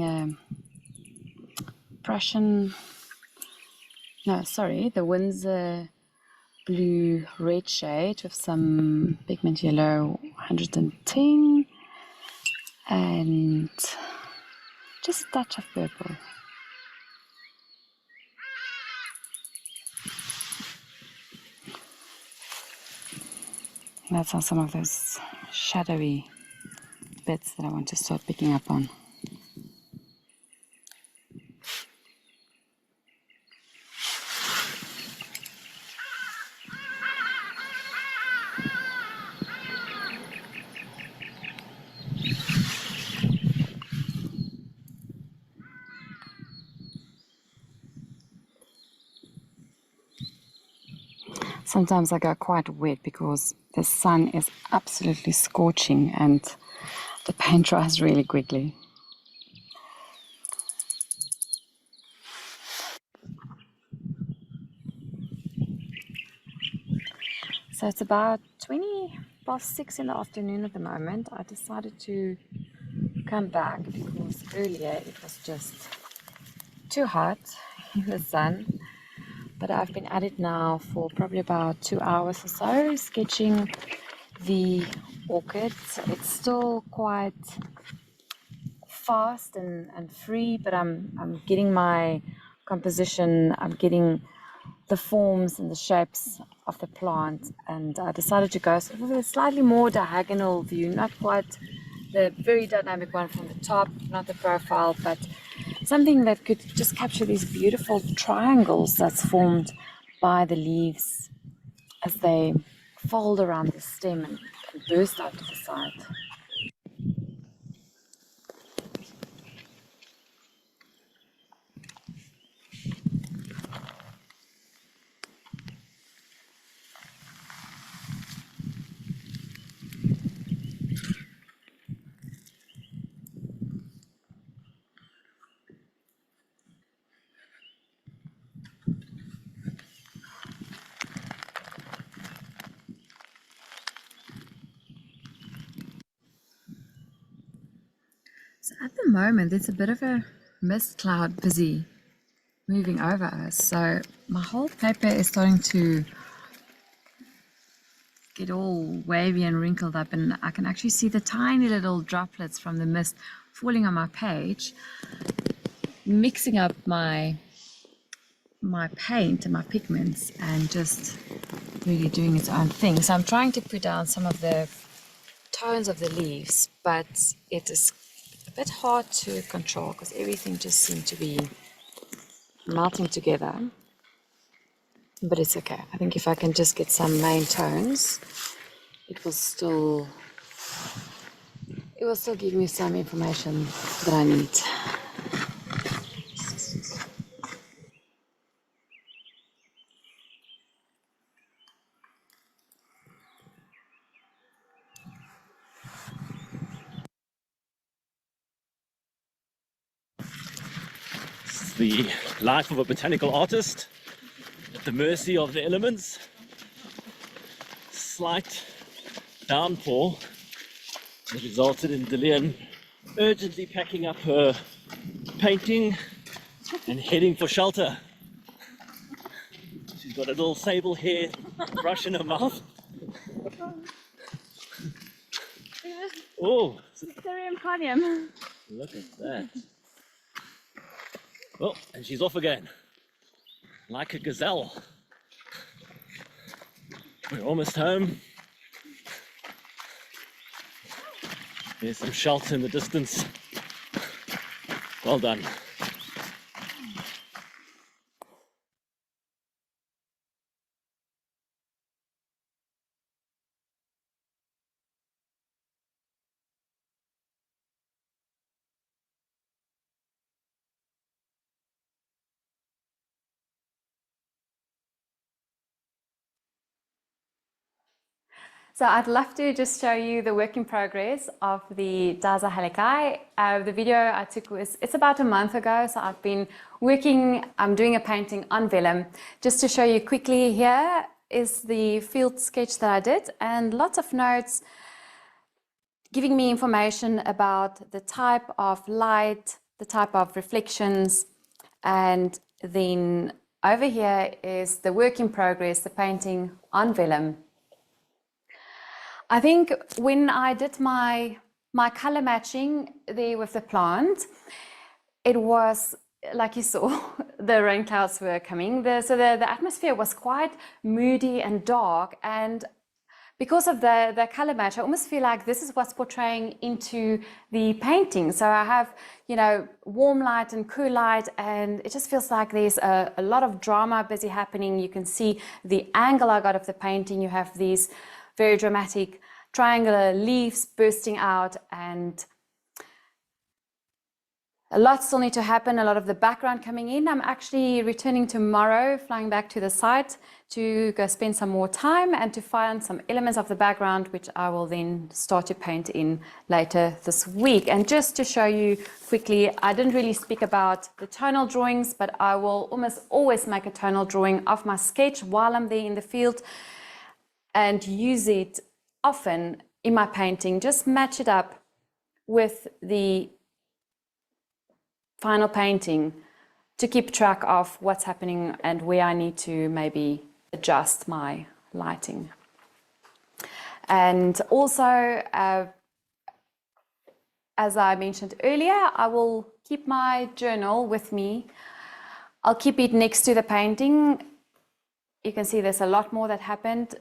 Speaker 4: the Windsor blue red shade with some pigment yellow 110 and just a touch of purple. And that's on some of those shadowy bits that I want to start picking up on. Sometimes I go quite wet because the sun is absolutely scorching and the paint dries really quickly. So it's about 6:20 in the afternoon at the moment. I decided to come back because earlier it was just too hot in the sun. But I've been at it now for probably about 2 hours or so, sketching the orchids. It's still quite fast and free, but I'm getting my composition, I'm getting the forms and the shapes of the plant, and I decided to go sort of with a slightly more diagonal view, not quite the very dynamic one from the top, not the profile, but something that could just capture these beautiful triangles that's formed by the leaves as they fold around the stem and burst out to the side. So at the moment, there's a bit of a mist cloud busy moving over us. So my whole paper is starting to get all wavy and wrinkled up, and I can actually see the tiny little droplets from the mist falling on my page, mixing up my paint and my pigments and just really doing its own thing. So I'm trying to put down some of the tones of the leaves, but it is a bit hard to control because everything just seems to be melting together. But it's okay. I think if I can just get some main tones, it will still give me some information that I need.
Speaker 5: It's the life of a botanical artist at the mercy of the elements. Slight downpour that resulted in Daleen urgently packing up her painting and heading for shelter. She's got a little sable hair brush in her mouth. Oh, look at that. Oh, and she's off again, like a gazelle. We're almost home. There's some shelter in the distance. Well done.
Speaker 3: So I'd love to just show you the work in progress of the Daza Halikai. The video I took it's about a month ago, so I've been I'm doing a painting on vellum. Just to show you quickly, here is the field sketch that I did, and lots of notes giving me information about the type of light, the type of reflections, and then over here is the work in progress, the painting on vellum. I think when I did my color matching there with the plant, it was, like you saw, the rain clouds were coming. So the atmosphere was quite moody and dark, and because of the color match, I almost feel like this is what's portraying into the painting. So I have, you know, warm light and cool light, and it just feels like there's a lot of drama busy happening. You can see the angle I got of the painting. You have these very dramatic triangular leaves bursting out, and a lot still need to happen, a lot of the background coming in. I'm actually returning tomorrow, flying back to the site to go spend some more time and to find some elements of the background, which I will then start to paint in later this week. And just to show you quickly, I didn't really speak about the tonal drawings, but I will almost always make a tonal drawing of my sketch while I'm there in the field and use it often in my painting. Just match it up with the final painting to keep track of what's happening and where I need to maybe adjust my lighting. And also, as I mentioned earlier, I will keep my journal with me. I'll keep it next to the painting. You can see there's a lot more that happened.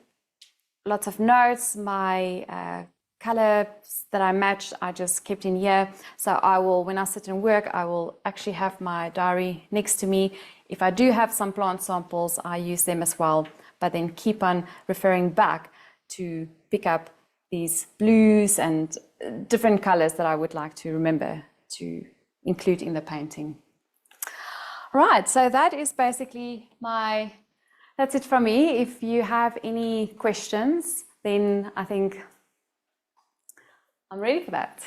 Speaker 3: Lots of notes, my colors that I matched, I just kept in here. So I will, when I sit and work, I will actually have my diary next to me. If I do have some plant samples, I use them as well, but then keep on referring back to pick up these blues and different colors that I would like to remember to include in the painting. Right, so that is basically that's it from me. If you have any questions, then I think I'm ready for that.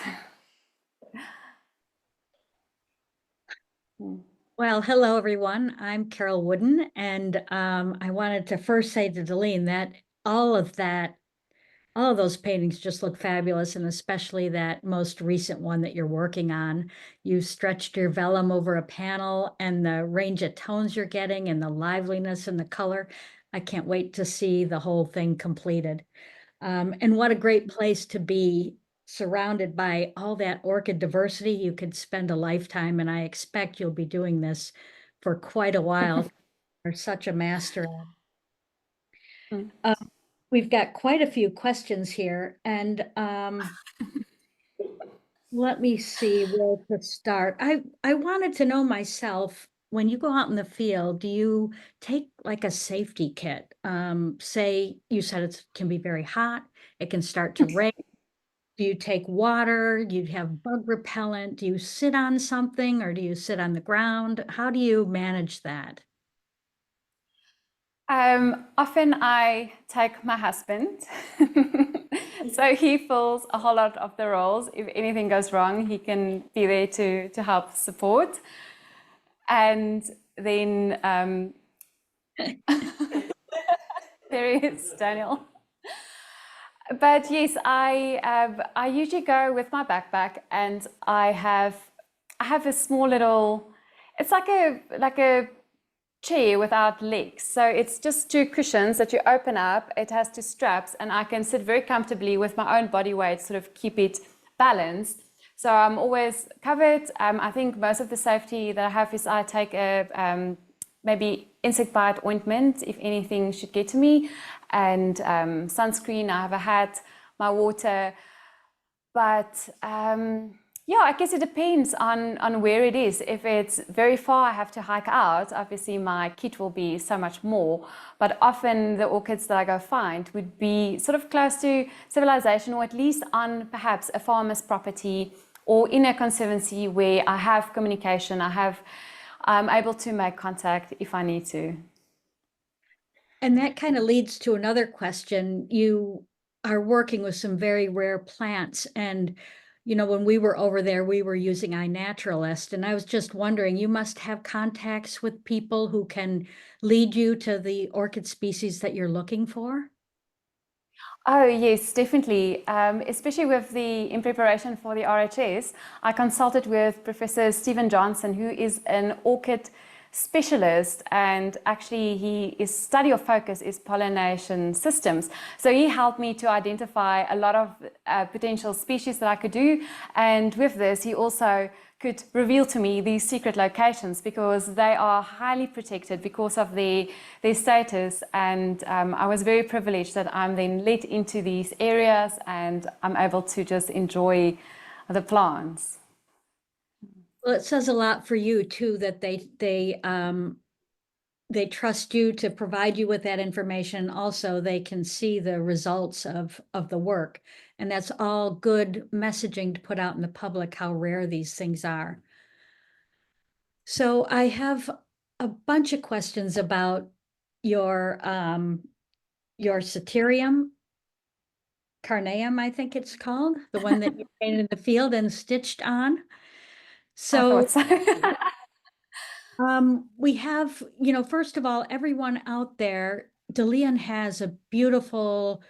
Speaker 6: Well, hello, everyone. I'm Carol Wooden, and I wanted to first say to Daleen that all of those paintings just look fabulous, and especially that most recent one that you're working on. You stretched your vellum over a panel, and the range of tones you're getting and the liveliness and the color. I can't wait to see the whole thing completed. And what a great place to be, surrounded by all that orchid diversity. You could spend a lifetime, and I expect you'll be doing this for quite a while. You're such a master. We've got quite a few questions here, and let me see where to start. I wanted to know myself, when you go out in the field, do you take like a safety kit? Say you said it can be very hot, it can start to rain. Do you take water? Do you have bug repellent? Do you sit on something, or do you sit on the ground? How do you manage that?
Speaker 3: Often I take my husband. So he fills a whole lot of the roles. If anything goes wrong, he can be there to help support. And then there is Daniel. But yes, I usually go with my backpack, and I have a small little, it's like a chair without legs. So it's just two cushions that you open up. It has two straps, and I can sit very comfortably with my own body weight, sort of keep it balanced. So I'm always covered. I think most of the safety that I have is I take a maybe insect bite ointment if anything should get to me, and sunscreen. I have a hat, my water, but yeah, I guess it depends on where it is. If it's very far, I have to hike out. Obviously, my kit will be so much more, but often the orchids that I go find would be sort of close to civilization, or at least on perhaps a farmer's property or in a conservancy where I have communication. I'm able to make contact if I need to.
Speaker 6: And that kind of leads to another question. You are working with some very rare plants, and when we were over there, we were using iNaturalist, and I was just wondering, you must have contacts with people who can lead you to the orchid species that you're looking for?
Speaker 3: Oh, yes, definitely. Especially in preparation for the RHS, I consulted with Professor Stephen Johnson, who is an orchid specialist, and actually his study of focus is pollination systems. So he helped me to identify a lot of potential species that I could do. And with this, he also could reveal to me these secret locations, because they are highly protected because of their status. And I was very privileged that I'm then led into these areas, and I'm able to just enjoy the plants.
Speaker 6: Well, it says a lot for you too, that they trust you to provide you with that information. Also, they can see the results of the work. And that's all good messaging to put out in the public, how rare these things are. So I have a bunch of questions about your Satyrium carneum, I think it's called, the one that you painted in the field and stitched on.
Speaker 3: I
Speaker 6: So
Speaker 3: thought so.
Speaker 6: we have, first of all, everyone out there, Daleen has a beautiful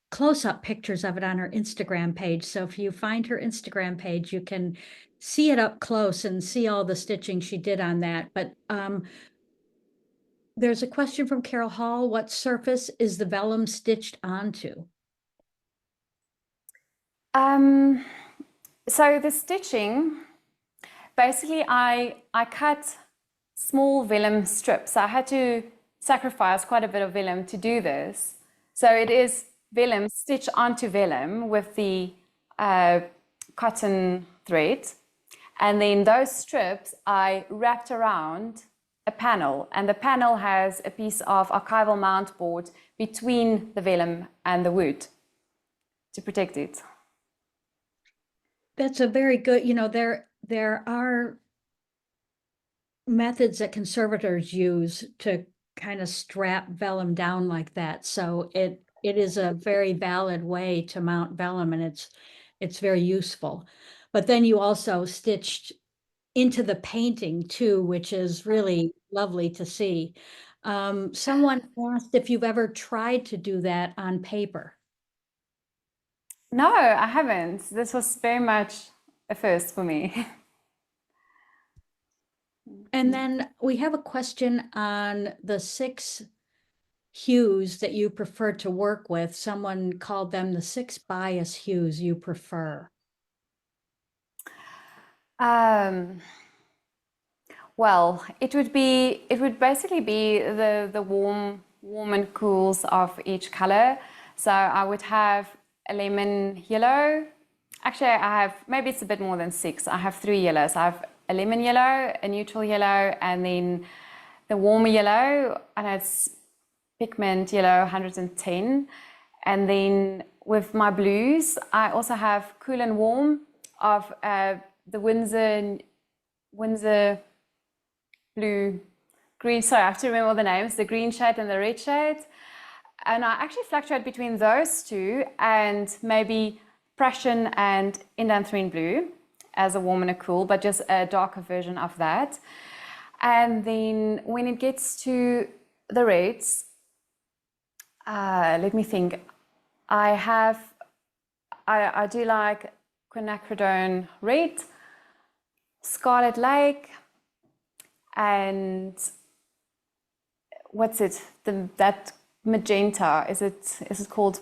Speaker 6: close-up pictures of it on her Instagram page. So if you find her Instagram page, you can see it up close and see all the stitching she did on that. But there's a question from Carol Hall. What surface is the vellum stitched onto?
Speaker 3: So the stitching, basically I cut small vellum strips. I had to sacrifice quite a bit of vellum to do this. So it is vellum stitched onto vellum with the cotton thread. And then those strips I wrapped around a panel, and the panel has a piece of archival mount board between the vellum and the wood to protect it.
Speaker 6: That's a very good, there are methods that conservators use to kind of strap vellum down like that. So it is a very valid way to mount vellum, and it's very useful. But then you also stitched into the painting too, which is really lovely to see. Someone asked if you've ever tried to do that on paper.
Speaker 3: No, I haven't. This was very much a first for me.
Speaker 6: And then we have a question on the 6 hues that you prefer to work with. Someone called them the 6 bias hues you prefer.
Speaker 3: Well, it would basically be the warm and cools of each color. So I would have a lemon yellow. Actually, I have, maybe it's a bit more than 6. I have 3 yellows. I have a lemon yellow, a neutral yellow, and then the warmer yellow, and it's pigment yellow 110. And then with my blues, I also have cool and warm of the Windsor blue, green, sorry, I have to remember all the names, the green shade and the red shade. And I actually fluctuate between those two and maybe Prussian and Indanthrene blue as a warm and a cool, but just a darker version of that. And then when it gets to the reds, let me think. I do like quinacridone red, scarlet lake, and what's it? That magenta, is it called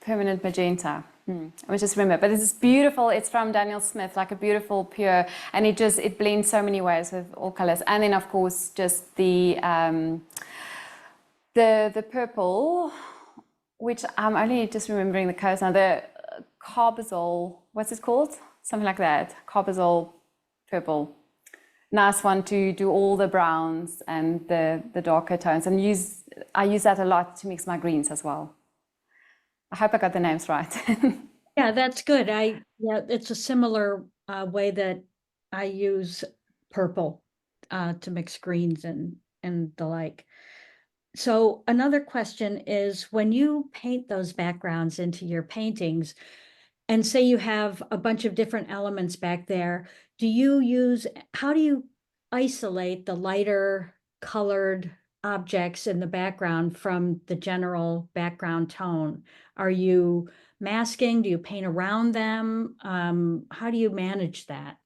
Speaker 3: permanent magenta? I must just remember, but this is beautiful. It's from Daniel Smith, like a beautiful pure, and it blends so many ways with all colors. And then of course just the purple, which I'm only just remembering the colors now. The carbazole, what's it called? Something like that. Carbazole purple. Nice one to do all the browns and the darker tones, and I use that a lot to mix my greens as well. I hope I got the names right.
Speaker 6: Yeah, that's good. It's a similar way that I use purple to mix greens and the like. So another question is, when you paint those backgrounds into your paintings, and say you have a bunch of different elements back there, how do you isolate the lighter colored objects in the background from the general background tone? Are you masking? Do you paint around them? How do you manage that?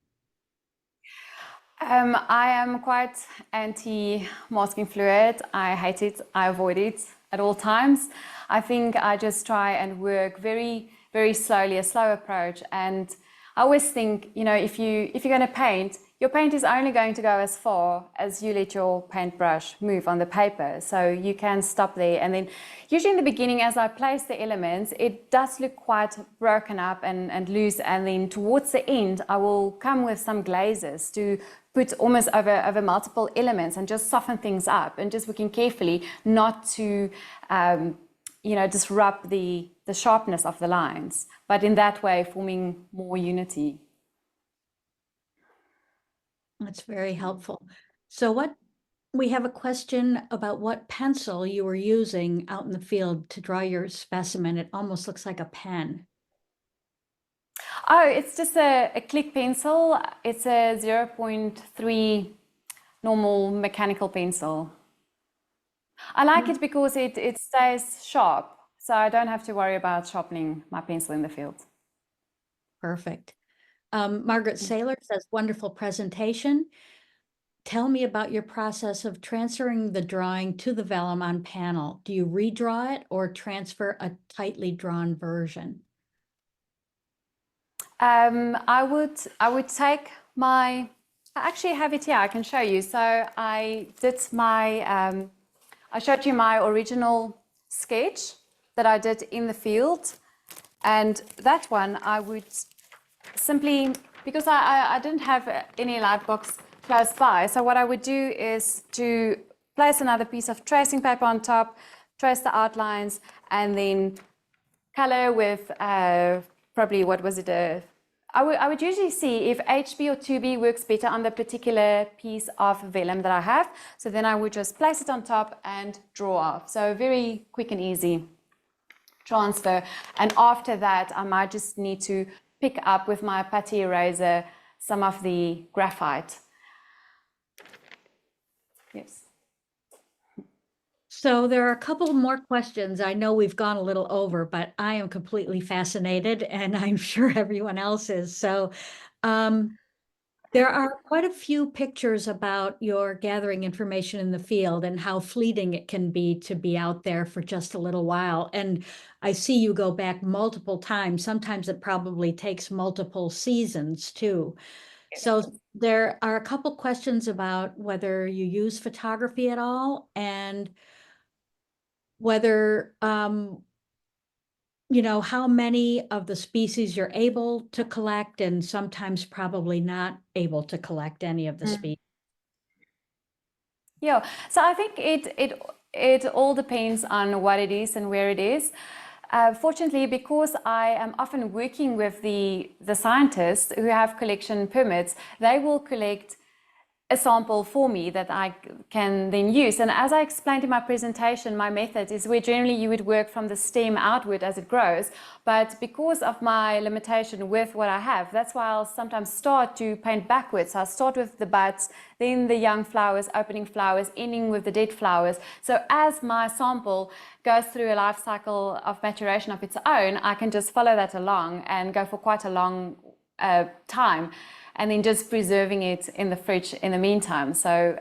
Speaker 3: I am quite anti-masking fluid. I hate it. I avoid it at all times. I think I just try and work very, very slowly, a slow approach. And I always think, if you're going to paint, your paint is only going to go as far as you let your paintbrush move on the paper. So you can stop there. And then usually in the beginning, as I place the elements, it does look quite broken up and loose. And then towards the end, I will come with some glazes to put almost over multiple elements and just soften things up, and just working carefully not to disrupt the sharpness of the lines, but in that way forming more unity.
Speaker 6: That's very helpful. So we have a question about what pencil you were using out in the field to draw your specimen. It almost looks like a pen.
Speaker 3: Oh, it's just a click pencil. It's a 0.3 normal mechanical pencil. I like it because it stays sharp, so I don't have to worry about sharpening my pencil in the field.
Speaker 6: Perfect. Margaret Saylor says, wonderful presentation. Tell me about your process of transferring the drawing to the vellum on panel. Do you redraw it or transfer a tightly drawn version?
Speaker 3: I would take I actually have it here, I can show you. So I showed you my original sketch that I did in the field, and that one I would simply, because I didn't have any lightbox close by, so what I would do is to place another piece of tracing paper on top, trace the outlines, and then color with probably, what was it? I would usually see if HB or 2B works better on the particular piece of vellum that I have. So then I would just place it on top and draw off. So very quick and easy transfer. And after that, I might just need to pick up with my putty eraser some of the graphite. Yes.
Speaker 6: So there are a couple more questions. I know we've gone a little over, but I am completely fascinated, and I'm sure everyone else is. So there are quite a few pictures about your gathering information in the field and how fleeting it can be to be out there for just a little while. And I see you go back multiple times. Sometimes it probably takes multiple seasons too. So there are a couple questions about whether you use photography at all, and whether, how many of the species you're able to collect, and sometimes probably not able to collect any of the species.
Speaker 3: Yeah, so I think it all depends on what it is and where it is. Fortunately, because I am often working with the scientists who have collection permits, they will collect a sample for me that I can then use. And as I explained in my presentation, my method is where generally you would work from the stem outward as it grows. But because of my limitation with what I have, that's why I'll sometimes start to paint backwards. So I'll start with the buds, then the young flowers, opening flowers, ending with the dead flowers. So as my sample goes through a life cycle of maturation of its own, I can just follow that along and go for quite a long time, and then just preserving it in the fridge in the meantime. So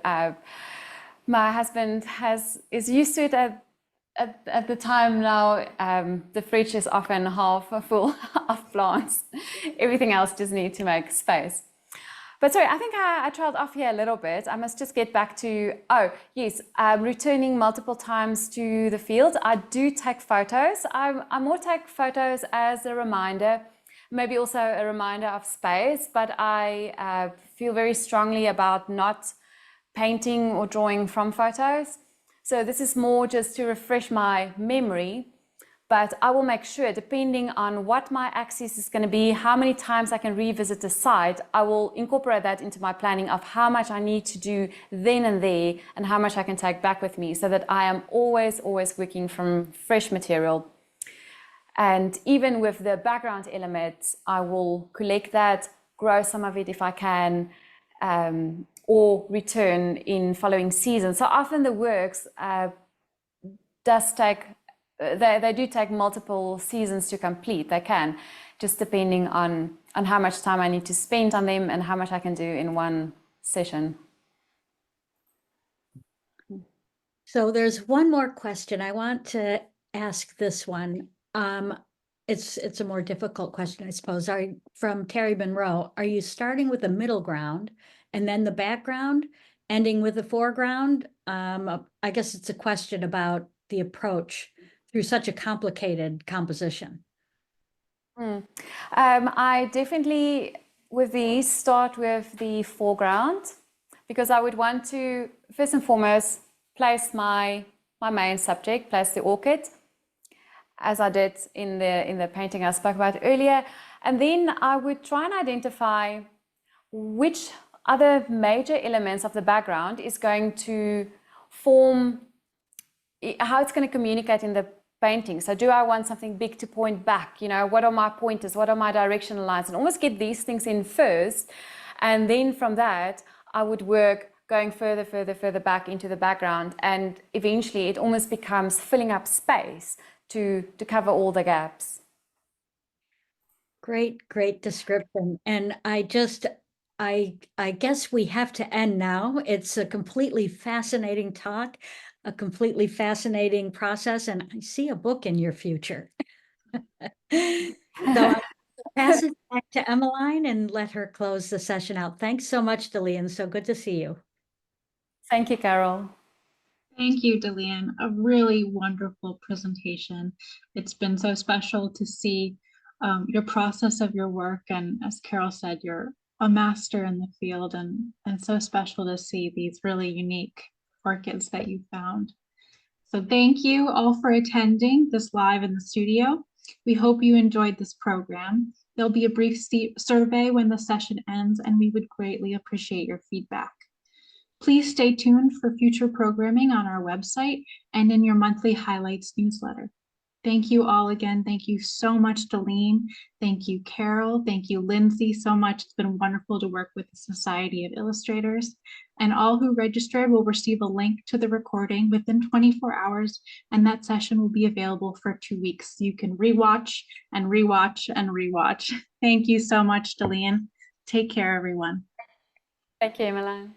Speaker 3: my husband is used to it at the time now. The fridge is often half full of plants. Everything else just needs to make space. But sorry, I think I trailed off here a little bit. I must just get back to, oh yes, returning multiple times to the field. I do take photos. I more take photos as a reminder, maybe also a reminder of space, but I feel very strongly about not painting or drawing from photos. So this is more just to refresh my memory, but I will make sure, depending on what my axis is going to be, how many times I can revisit the site, I will incorporate that into my planning of how much I need to do then and there and how much I can take back with me, so that I am always working from fresh material. And even with the background elements, I will collect that, grow some of it if I can, or return in following seasons. So often the works does take, they do take multiple seasons to complete. They can, just depending on how much time I need to spend on them and how much I can do in one session.
Speaker 6: So there's one more question. I want to ask this one. It's a more difficult question, I suppose. From Terry Monroe, are you starting with the middle ground and then the background, ending with the foreground? I guess it's a question about the approach through such a complicated composition.
Speaker 3: I definitely, with these, start with the foreground, because I would want to, first and foremost, place my main subject, place the orchid, as I did in the painting I spoke about earlier. And then I would try and identify which other major elements of the background is going to form, how it's going to communicate in the painting. So do I want something big to point back? You know, what are my pointers? What are my directional lines? And almost get these things in first. And then from that, I would work going further back into the background. And eventually it almost becomes filling up space to cover all the gaps.
Speaker 6: Great description. And I guess we have to end now. It's a completely fascinating talk, a completely fascinating process, and I see a book in your future. So I'll pass it back to Emmeline and let her close the session out. Thanks so much, Daleen. So good to see you.
Speaker 3: Thank you, Carol.
Speaker 1: Thank you, Daleen. A really wonderful presentation. It's been so special to see your process of your work. And as Carol said, you're a master in the field, and so special to see these really unique orchids that you found. So thank you all for attending this live in the studio. We hope you enjoyed this program. There'll be a brief survey when the session ends, and we would greatly appreciate your feedback. Please stay tuned for future programming on our website and in your monthly highlights newsletter. Thank you all again. Thank you so much, Daleen. Thank you, Carol. Thank you, Lindsay, so much. It's been wonderful to work with the Society of Illustrators. And all who registered will receive a link to the recording within 24 hours, and that session will be available for 2 weeks. You can rewatch and rewatch and rewatch. Thank you so much, Daleen. Take care, everyone.
Speaker 3: Thank you, Emmeline.